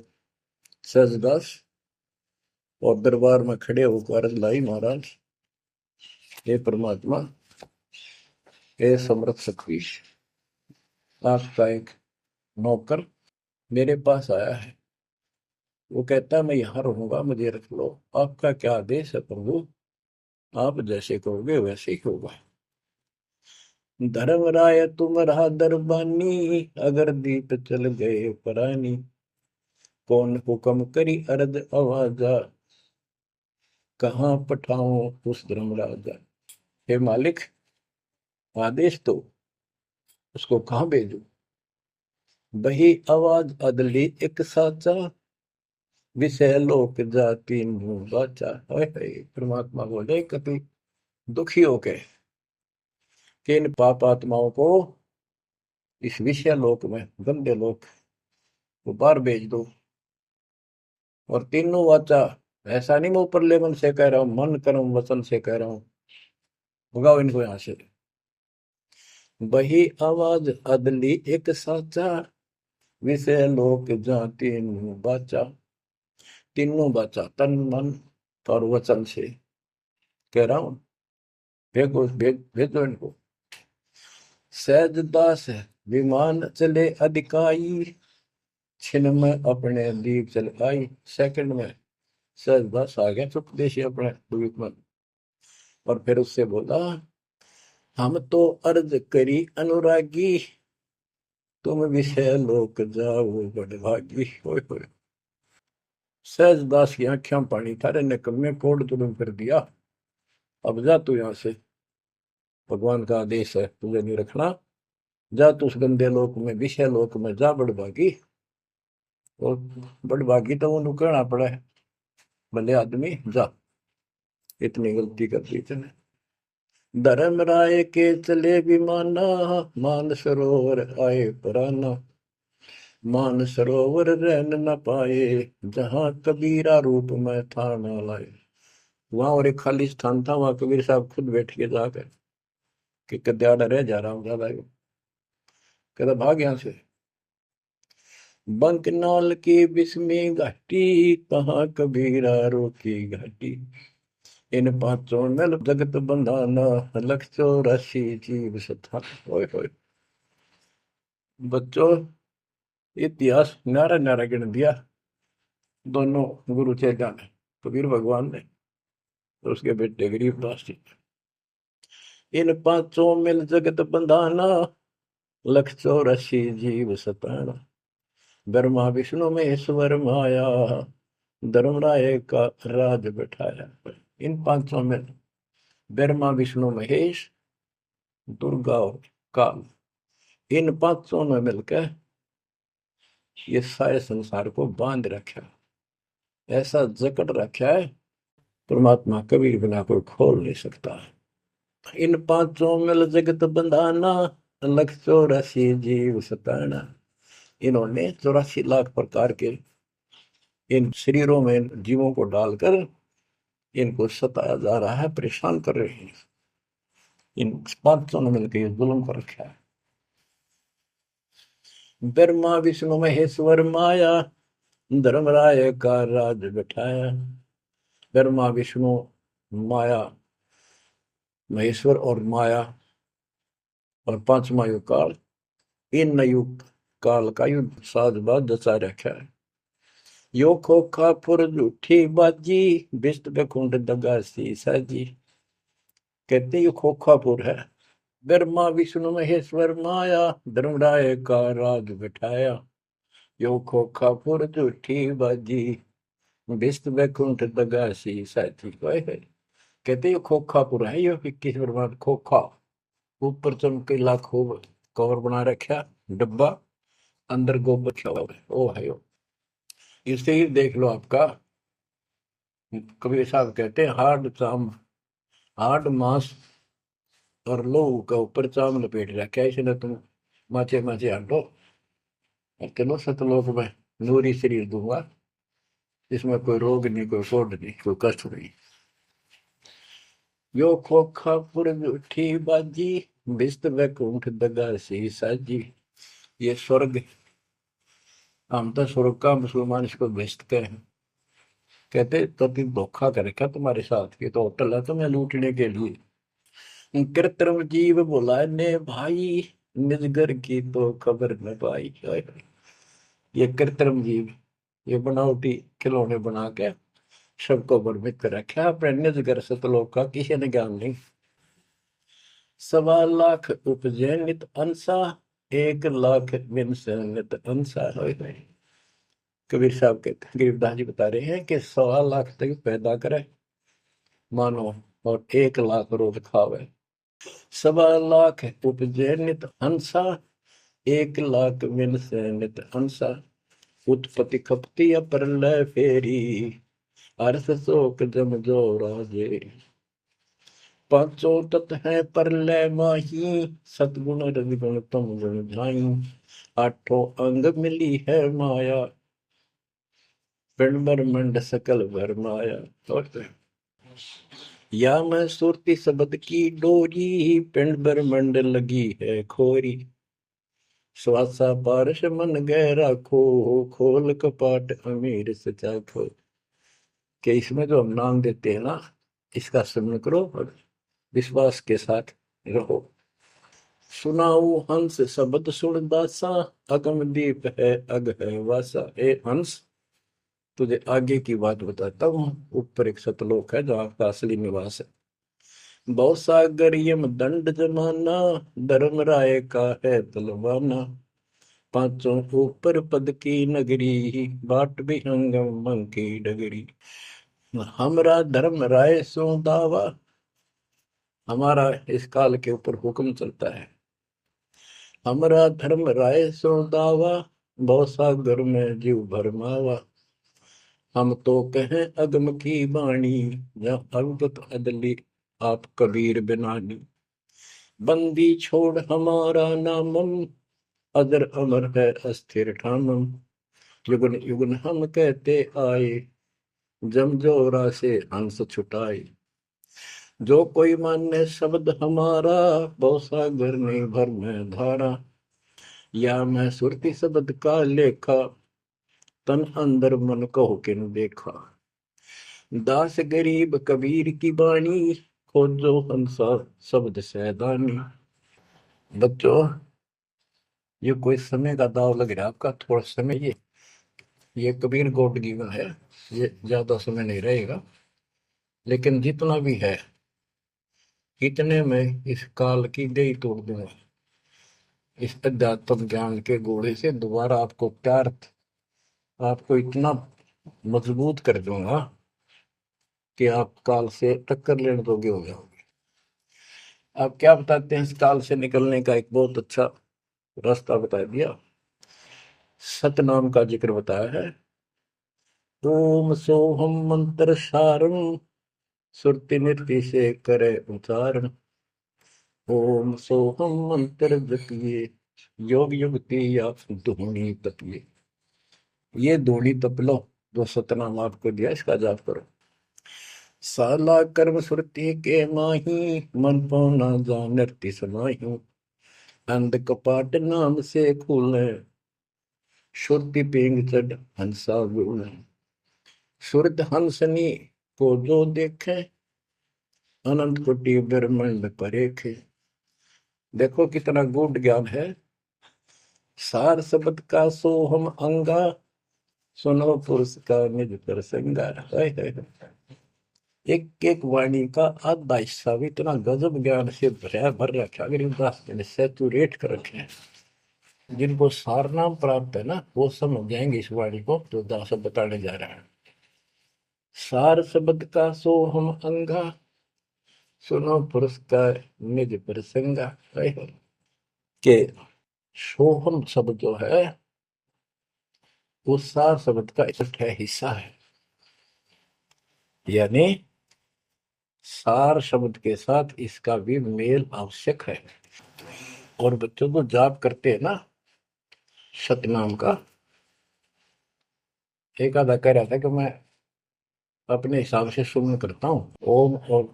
S1: सहजदास, और दरबार में खड़े होकर अर्ज लाई, महाराज हे परमात्मा, हे समर्थ सखीश, आपका एक नौकर मेरे पास आया है, वो कहता है मैं यहाँ रहूंगा, मुझे रख लो। आपका क्या आदेश है प्रभु, आप जैसे कहोगे वैसे ही होगा। धर्म राय तुम रहा दरबानी, अगर दीप चल गए परानी। कौन हुक्म करी अर्ज आवाजा, कहाँ पठाऊं उस धर्मराजा। हे मालिक, आदेश दो, उसको कहाँ भेजू। बही आवाज अदली एक साचा, विषय लोक जाति मुंह बाचा। परमात्मा बोले, कभी दुखी होके कि इन पाप आत्माओं को इस विषय लोक में, गंदे लोक, वो बाहर भेज दो। और तीनों वाचा, ऐसा नहीं मैं ऊपर लेवल से कह रहा हूं, मन कर्म वचन से कह रहा हूं, भगाओ इनको यहां से। बही आवाज अदली एक साचा, विषय लोक जाति मुंह बाचा। तीनों बाचा, तन मन और वचन से कह रहा हूं, भेजो भेजो इनको। सहज दास विमान चले अधिकाई, छिन में अपने दीप चल आई। सेकंड में सहज दास आ गया चुपदेशी अपने द्वीप में, और फिर उससे बोला, हम तो अर्ज करी अनुरागी, तुम विषय लोक जाओ बड़ भागी। होय होय। सहजदास की आंखें पानी थारे निकम्मे कोड तुम कर दिया। अब जा तू यहां से, भगवान का आदेश है तुझे नहीं रखना। जा तू उस गंदे लोक में, विषय लोक में जा बड़ भागी। और बड़ भागी तो वो कहना पड़ा है, भले आदमी जा, इतनी गलती कर दी तूने। धर्म राय के चले विमाना, मान सरोवर आए पराना। मान सरोवर रहन न पाए, जहां कबीरा रूप में था न लाए। वहां और एक खाली स्थान था, वहां कबीर साहब खुद बैठ के जाकर कि कद्याड़ा रह जा रहा हूँ ज्यादा। कहता भाग यहां से। बंकनाल की बिस्मी घाटी, कहाँ कबीरा रोकी घाटी। इन पांचों नल जगत बंधाना, लख 84 जीव सथा। ओए होए। बच्चों, इतिहास न्यारा न्यारा गिन दिया दोनों गुरु चेला ने, कबीर भगवान ने और उसके बेटे गरीबदास जी। इन पांचों मिल जगत बंधाना, लख 84 जीव सताना। ब्रह्मा विष्णु महेश्वर माया, धर्मराय का राज बैठाया। इन पांचों में ब्रह्मा विष्णु महेश, दुर्गा और काल, इन पांचों ने मिलकर ये सारे संसार को बांध रखा, ऐसा जकड़ रखा है परमात्मा कभी बिना कोई खोल नहीं सकता। इन पांचों मिल जगत बंधाना, लख 84 जीव सताना। इन्होंने 84 लाख प्रकार के इन शरीरों में जीवों को डालकर इनको सताया जा रहा है, परेशान कर रहे हैं। इन पांचों ने मिलकर ये जुल्म कर रखा है। ब्रह्मा विष्णु महेश्वर माया, धर्मराय का राज बैठाया। ब्रह्मा विष्णु माया, महेश्वर और माया और पांचवा युग काल, इन युग काल का युद्ध साजबाज दसा रखा है। यो खोखा फुर झूठी बाजी, बिस्त कुंड दगासी साजी। कहते ये खोखापुर है। ब्रह्मा विष्णु महेश्वर माया, धर्मराय का राज बैठाया। यो खोखापुर झूठी बाजी, बिस्त बैकुंठ दगासी साथी। कहते ये खोखापुर है, ये 21 ब्रह्मांड खोखा, ऊपर चमकीला खूब कवर बना रखा डब्बा, अंदर गोबर रखा हुआ है। ओ है यो, इससे ही देख लो आपका। कबीर साहब कहते हैं हार्ड चाम, हार्ड मांस और लोहू का ऊपर चाम लपेट रखा है, इसने तुम माचे माचे हटो और चलो सतलोक में नूरी शरीर दूंगा, इसमें कोई रोग नहीं, कोई फोड़ नहीं, कोई कष्ट नहीं। यो खोखा पुर उठी बाजी, बिस्त वैकुंठ दगा सी साजी। ये स्वर्ग, हम तो स्वर्ग का मुसलमान इसको बेचते कहें। कहते तो तुम धोखा कर रखा तुम्हारे साथ, ये तो होटल है तुम्हें लूटने के लिए। कृत्रिम जीव बुलाए ने भाई, निजगर की तो खबर न पाई। ये कृत्रिम जीव, ये बनावटी खिलौने बना के सबको भ्रमित कर रखा है, अपने निजगर सतलोक का किसी ने ज्ञान नहीं। 1.25 लाख उपजे नित अंसा, 1 लाख बिन से नित अंसा। कबीर साहब के गरीबदास जी बता रहे हैं कि 1.25 लाख तक पैदा करे मानो और 1 लाख रोज खावे। 1.25 लाख उपजे नित हंसा, 1 लाख बिन से नित हंसा। उत्पत्ति खपती प्रलय फेरी, अर्थ शोक जम जो राजेरी। पांचों तत् है प्रलय माही, सतगुण रजगुण तम गुण झाई। आठों अंग मिली है माया, पिंड ब्रह्मंड सकल भर माया। या मैं सुरती शब्द की डोरी, पिंड ब्रह्मंड लगी है खोरी। श्वासा पारस मन गहरा खो, खोल कपाट अमीर सचा खो। कि इसमें जो हम नाम देते हैं ना, इसका स्मरण करो और विश्वास के साथ रहो। सुनाऊ हंस शब्द सुन दासा, अगम दीप है अग है वासा। ए हंस, तुझे आगे की बात बताता हूँ। ऊपर एक सतलोक है जहाँ का असली निवास है। बहु सागर यम दंड जमाना, धर्म राय का है तलवाना। पांचों ऊपर पद की नगरी, बाट भी अंगम की डगरी। हमरा धर्म राय सो दावा, हमारा इस काल के ऊपर हुक्म चलता है। हमरा धर्म राय सो दावा, भव सागर में जीव भरमावा। हम तो कहें अगम की बाणी, जहाँ अवगत अदली आप कबीर बिनानी। बंदी छोड़ हमारा नामम, अदर अमर है अस्थिर ठामम। युगन युगन हम कहते आए, जमजोरा से हंस छुटाए। जो कोई माने शब्द हमारा, भवसागर ने भर में धारा। या मैं सुरती शब्द का लेखा, तन अंदर मन कहो किन देखा। दास गरीब कबीर की बाणी, खोजो हंसा शब्द सैदानी। बच्चों, ये कोई समय का दाव लग रहा है आपका, थोड़ा समय। ये कबीर गॉड गिवन है, ये ज्यादा समय नहीं रहेगा। लेकिन जितना भी है, इतने में इस काल की दई तोड़ दूंगा। इस अध्यात्म ज्ञान के घोड़े से दोबारा आपको प्यार, आपको इतना मजबूत कर दूंगा कि आप काल से टक्कर लेने योग्य हो जाओगे। आप क्या बताते हैं, इस काल से निकलने का एक बहुत अच्छा रास्ता बता दिया। सतनाम का जिक्र बताया है। ओम सोहम मंत्र सारम, सुरति नृत्य से करे उच्चारण। ओम सोहम मंत्र जपिए, योग युक्ति या धूनी तपिए। ये धूनी तप लो, जो सतनाम आपको दिया, इसका जाप करो। साला कर्म सुरति के माही, मन पौना जा नृत्य समाही। अंध कपाट नाम से खुले, शुद्धि पेंग चढ़ हंसा गुण। सुरत हंसनी को जो देखे, अनंत कोटि ब्रह्मांड परेखे। देखो कितना गूढ़ ज्ञान है। सार शब्द का सोहम अंगा, सुनो पुरुष का निज प्रसंगा। एक एक वाणी का आधा हिस्सा भी इतना गजब ज्ञान से भर रखा, गरीबदास जी ने सैचुरेट कर रखे हैं। जिनको सारनाम प्राप्त है ना, वो समझ जाएंगे इस वाणी को जो दास बताने जा रहा है। सार शब्द का सोहम अंगा, सुनो पुरुष का निज प्रसंगा। के सोहम शब्द जो है, वो सार शब्द का इकट्ठा हिस्सा है। यानी सार शब्द के साथ इसका भी मेल आवश्यक है। और बच्चों को जाप करते हैं ना सतनाम का, एक आधा कह रहा था कि मैं अपने हिसाब से सुमन करता हूँ, ओम और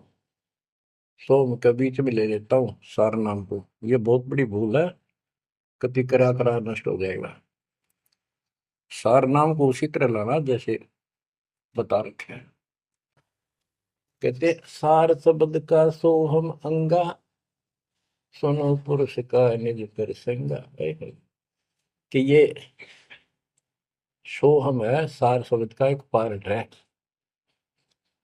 S1: सोम के बीच में ले लेता हूँ सार नाम को। ये बहुत बड़ी भूल है, कति करा करा नष्ट हो जाएगा। सार नाम को उसी तरह लाना जैसे बता रखे हैं। कहते सार शब्द का सोहम अंगा, सुनो पुरुष का निज प्रसंगा। कि ये सोहम है, सार शब्द का एक पार्ट है।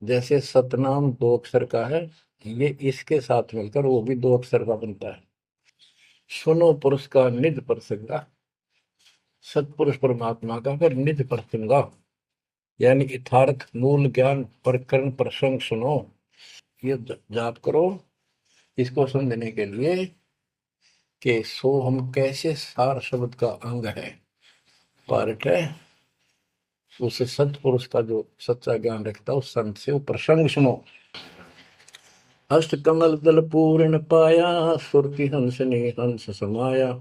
S1: जैसे सतनाम दो अक्षर का है, ये इसके साथ मिलकर वो भी दो अक्षर का बनता है। सुनो पुरुष का निज प्रसंगा, सतपुरुष परमात्मा का फिर निज प्रसंगा, यानी यथार्थ मूल ज्ञान प्रकरण प्रसंग सुनो। ये जाप करो इसको समझने के लिए कि सो हम कैसे सार शब्द का अंग है, पार्ट है। उसे सतपुरुष का जो सच्चा ज्ञान रखता है उस संत से वो प्रसंग सुनो। अष्ट कमल दल पूर्ण पाया, सुरति हंस ने हंस समाया।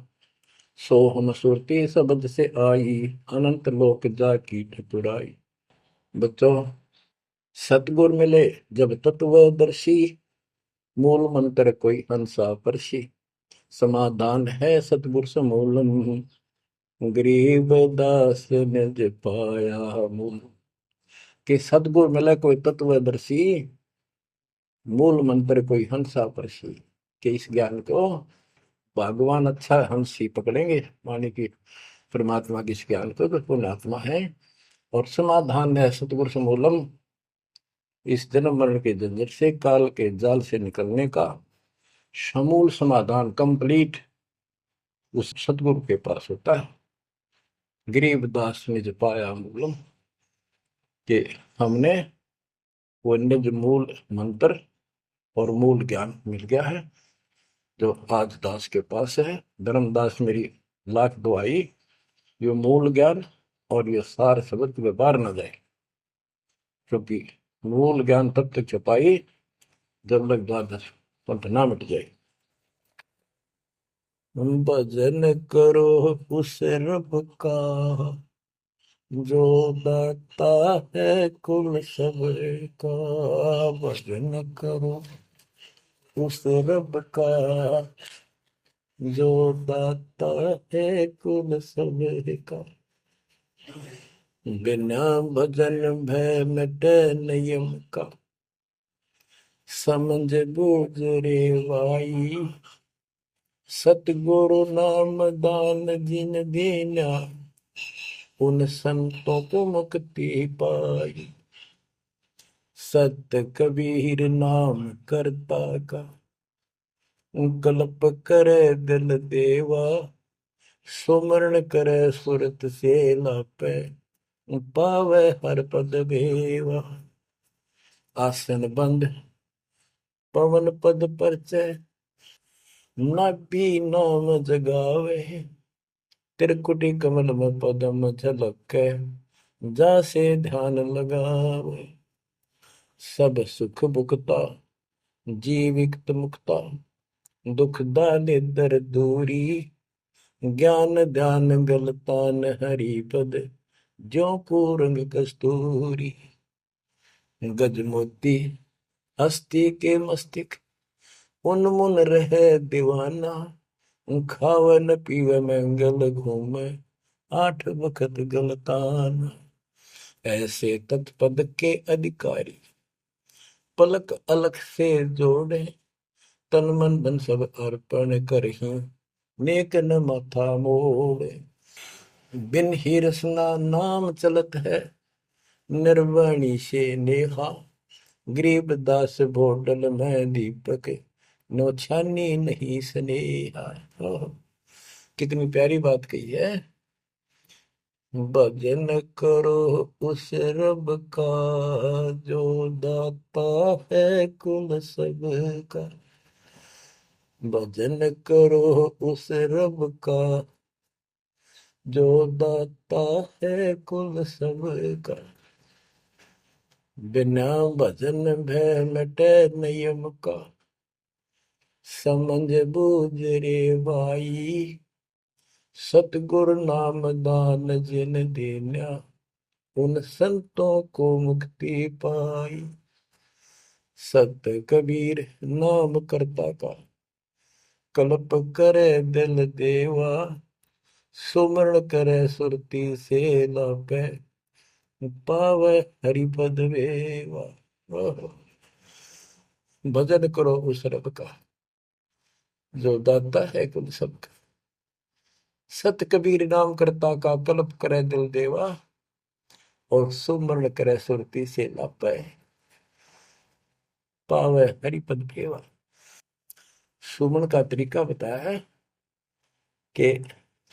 S1: सो हम सुरति शब्द से आई, अनंत लोक जा की ठकुराई। बच्चों, सतगुर मिले जब तत्वदर्शी, मूल मंत्र कोई हंसा परसी। समाधान है सतगुर समूलम, गरीब दास निज पाया मूल। कि सतगुर मिले कोई तत्वदर्शी, मूल मंत्र कोई हंसा परसी। कि इस ज्ञान को भगवान अच्छा हंस ही पकड़ेंगे, माने कि परमात्मा की इस ज्ञान को तो पुण्यात्मा है। और समाधान है सतगुर समूलम, इस जन्म मरण के झंझट से, काल के जाल से निकलने का समूल समाधान कंप्लीट उस सतगुरु के पास होता है। गरीबदास निज पाया मूलम, कि हमने वो निज मूल मंत्र और मूल ज्ञान मिल गया है जो आज दास के पास है। धर्मदास मेरी लाख दुआई, ये मूल ज्ञान और ये सार शब्द में बाहर न जाए, क्योंकि मूल ज्ञान तब तक छपाई जब तक द्वादश पंथ ना मिट जाए। भजन करो उस रब का जो दाता है कुल सबका, भजन करो उस रब का जो दाता है कुल सबका। बिना भजन भय मिटे नियम का, समझ बूझ रे भाई, सतगुरु नाम दान जिन दीना, उन संतों को मुक्ति पाई। सत्य कबीर नाम करता का, कल्प करे दिल देवा, सुमरण करे सुरत से लापे, पावे हर पद भेवा। आसन बंद पवन पद परचय, नाभि नाम जगावे, त्रिकुटी कमल में पदम झलके, जासे ध्यान लगावे। सब सुख भुगता जीवित मुक्ता, दुख दाने दर दूरी, ज्ञान ध्यान गलतान हरि पद, ज्यों पूरंग कस्तूरी। गज मोती हस्ती के मस्तिष्क, उन्मुन रहे दीवाना, खावे न पीवे मंगल घूमे, आठ बखत गलताना। ऐसे तत्पद के अधिकारी, पलक अलख से जोड़े, तन मन धन सब अर्पण करही, नेक न माथा मोड़े। बिन ही रसना नाम चलत है, निर्वाणी से नेहा, गरीब दास भोडल में दीपक, नो छानी नहीं स्नेहा। कितनी प्यारी बात कही है। भजन करो उस रब का जो दाता है कुल सबका, भजन करो उस रब का जो दाता है कुल सबका। बिना भजन भय मिटे नियम का, समझ बूझ रे भाई, सतगुरु नाम दान जिन देना, उन संतों को मुक्ति पाई। सत कबीर नाम करता का, कल्प करे दिल देवा, सुमरण करे सुरती से लापे, पावे हरिपद वेवा। भजन करो उस रब का जो दाता है कुल सबका। सत कबीर नाम करता का, कल्प करे दिल देवा, और सुमरण करे सुरती से लापे, पावे हरिपद भेवा। सुमन का तरीका बताया है कि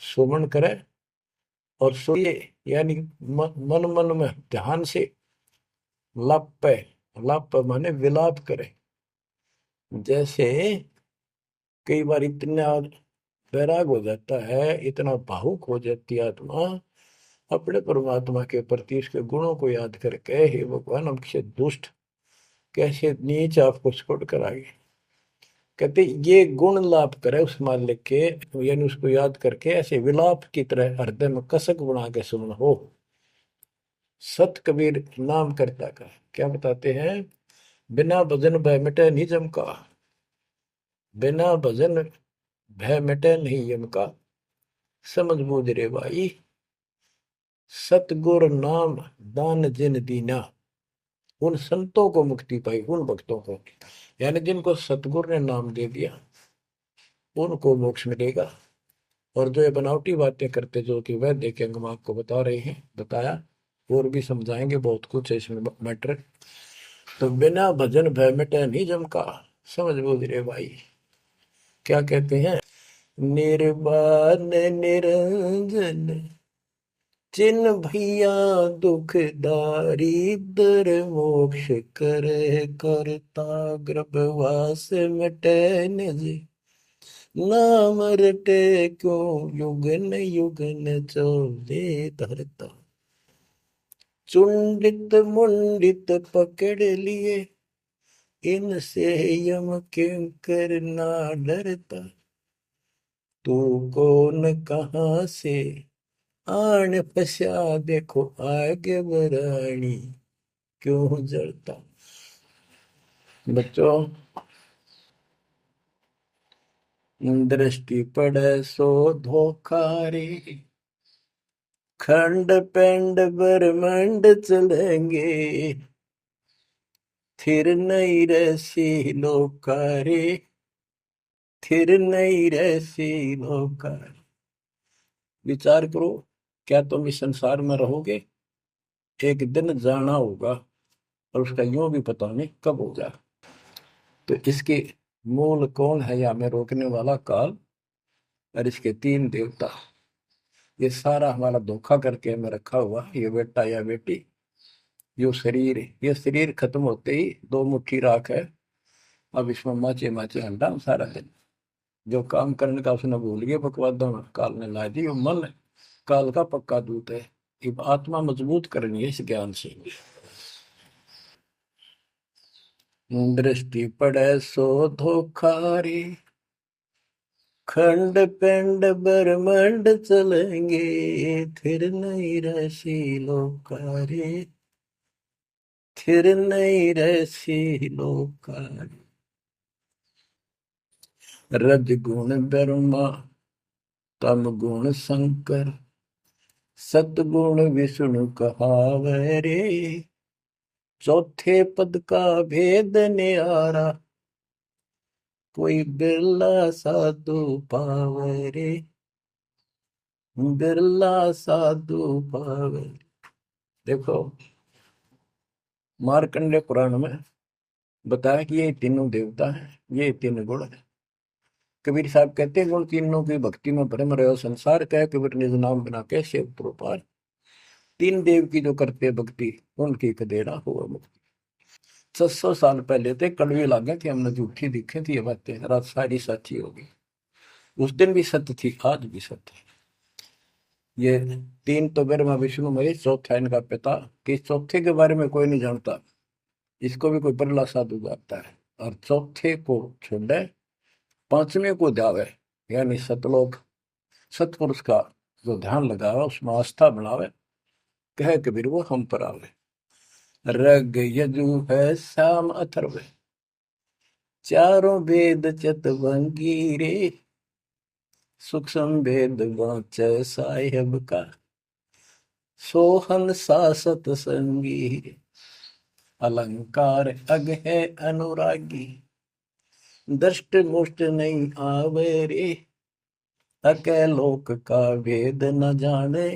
S1: सुमन करे और सोए, यानी मन मन में ध्यान से लापे, लाप माने विलाप करे। जैसे कई बार इतना वैराग हो जाता है, इतना भावुक हो जाती है आत्मा अपने परमात्मा के प्रति, उसके गुणों को याद करके, हे भगवान हमसे दुष्ट कैसे नीच आपको छोड़ कर आगे। कहते ये गुण लाप करे उस मालिक के, यानी उसको याद करके ऐसे विलाप की तरह हृदय में कसक बना के सुन हो। सत कबीर नाम करता का क्या बताते हैं, बिना भजन भय मिटे निजम का, बिना भजन भय मिटे नहीं यम का, समझ बूझ रे भाई, सतगुर नाम दान जिन दीना, उन संतों को मुक्ति पाई, उन भक्तों को, यानी जिनको सतगुरु ने नाम दे दिया उनको मोक्ष मिलेगा। और जो ये बनावटी बातें करते जो कि वह देखेंगे, हम आपको बता रहे हैं, बताया और भी समझाएंगे, बहुत कुछ है इसमें मैटर। तो बिना भजन भय मिटे नहीं जम का, समझ बूझ रे भाई। क्या कहते हैं, निर्वाण निरंजन जिन भैया दुख दारिद्र मोक्ष करे करता गर्भवास मिटे निज नाम रटे क्यों युगन युगन चले धरता चुंडित मुंडित पकड़ लिए इनसे यम किंकर ना डरता तू कौन कहाँ से आन फसा देखो आगे बरानी क्यों जलता। बच्चों दृष्टि पड़े सो धोखा रे खंड पेंड ब्रह्मांड चलेंगे थिर नहीं रसी लोकारे थिर नहीं रसी लोकारे। विचार करो, क्या तुम इस संसार में रहोगे? एक दिन जाना होगा और उसका यूं भी पता नहीं कब होगा। तो इसके मूल कौन है या हमें रोकने वाला? काल और इसके तीन देवता। ये सारा हमारा धोखा करके हमें रखा हुआ, ये बेटा या बेटी, ये शरीर खत्म होते ही दो मुट्ठी राख है, अब इसमें माचे माचे अंडा सारा दिन। जो काम करने का उसने भूल गया, बकवादों में काल ने ला दी। वो मन काल का पक्का दूत है। अब आत्मा मजबूत करनी है इस ज्ञान से। दृष्टि पड़े सो धोखा रे खंड पेंड ब्रह्मांड चलेंगे फिर नहीं रसी लोकारे फिर नहीं रसी लोकारे। रज गुण ब्रह्मा तम गुण शंकर सतगुण विष्णु कहावे रे चौथे पद का भेद न्यारा कोई बिरला साधु पावे रे बिरला साधु पावे। देखो मार्कंडेय पुराण में बताया कि ये तीनों देवता हैं, ये तीन गुण है। कबीर साहब कहते हैं गुण तीनों की भक्ति में भ्रम रहे संसार का कबीर निज नाम बिना कैसे प्रोपार। तीन देव की जो करते भक्ति उनकी कदेरा हुआ मुक्ति। 600 साल पहले थे कड़वी लागे थी, हमने झूठी दिखे थी ये बातें, रात सारी सच्ची होगी। उस दिन भी सत्य थी, आज भी सत्य है। ये तीन तो ब्रह्मा विष्णु महेश, चौथा इनका पिता। कि चौथे के बारे में कोई नहीं जानता, इसको भी कोई बरला साधु जानता है। और चौथे को छोड़े पांचवें को ध्यावे, यानी सतलोक सतपुरुष का जो ध्यान लगावे उसमें आस्था बनावे, कहे कबीर वो हम पर आवे। रग यजु है श्याम अथर्व चारों वेद चतवंगी रे सूक्ष्म वेद वाचे साहेब का सोहन सासत संगी अलंकार अग है अनुरागी दृष्ट मुष्ट नहीं आवे रे अके लोक का वेद न जाने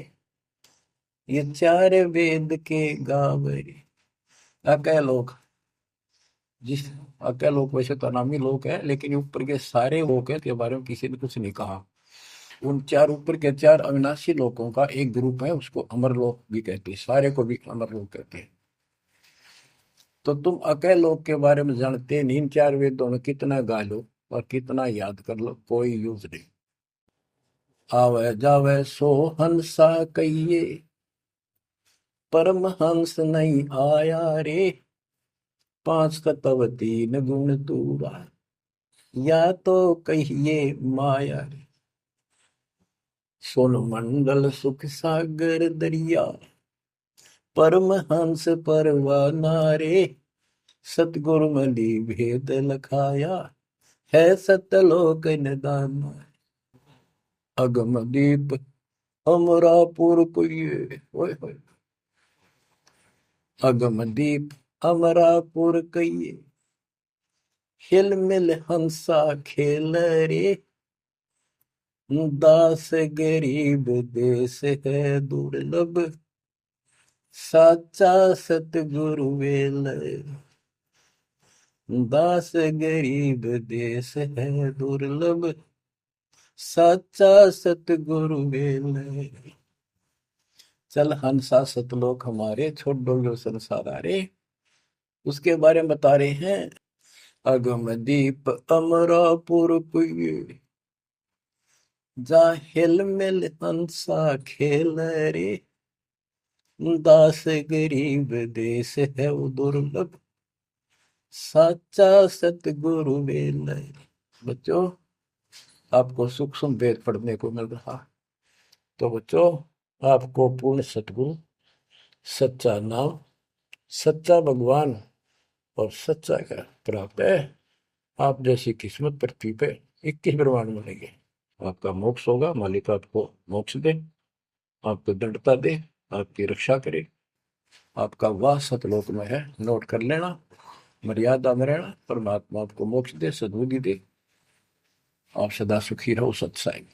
S1: ये चार वेद के गावे रे। अके लोक, जिस अके लोक वैसे तो नामी लोक है, लेकिन ऊपर के सारे लोक है के बारे में किसी ने कुछ नहीं कहा। उन चार ऊपर के चार अविनाशी लोकों का एक ग्रुप है, उसको अमर लोक भी कहते हैं, सारे को भी अमर लोक कहते हैं। तो तुम अके लोक के बारे में जानते नहीं, इन चार वेदों में कितना गा लो और कितना याद कर लो, कोई यूज नहीं। आवे जावे सो हंसा कहिए परम हंस नहीं आया रे पांच तत्व तीन गुण दूरा या तो कहिए माया रे सोन मंडल सुख सागर दरिया परम हंस परवाना रे सतगुरु मली भेद लखाया है सतलोक निदान। अगम दीप अमरापुर कुये ओए होए अगम दीप अमरापुर कहिए हिल मिल हंसा खेल रे दास गरीब देश है दुर्लभ साचा सतगुरु वेल दास गरीब देश है दुर्लभ साचा सतगुरु वेल चल हंसा सतलोक हमारे, छोड़ डोलो संसार आरे। उसके बारे में बता रहे हैं। अगम दीप अमरापुर पुए, जा हिल मिल हंसा खेल रे। दास गरीब देश है वो दुर्लभ, साचा सतगुरु वेल। बच्चों, आपको सूक्ष्म वेद पढ़ने को मिल रहा। तो बच्चों, आपको पूर्ण सतगुरु, सच्चा नाम, सच्चा भगवान और सच्चा ज्ञान प्राप्त है। आप जैसी किस्मत पृथ्वी पे 21 ब्रह्मांड मिलेंगे। आपका मोक्ष होगा, मालिक आपको मोक्ष दे, आपको दृढ़ता दे, आपकी रक्षा करे। आपका वास सतलोक में है, नोट कर लेना। मर्यादा में रहना, परमात्मा आपको मोक्ष दे, सद्बुद्धि दे। आप सदा सुखी रहो। सत्संग।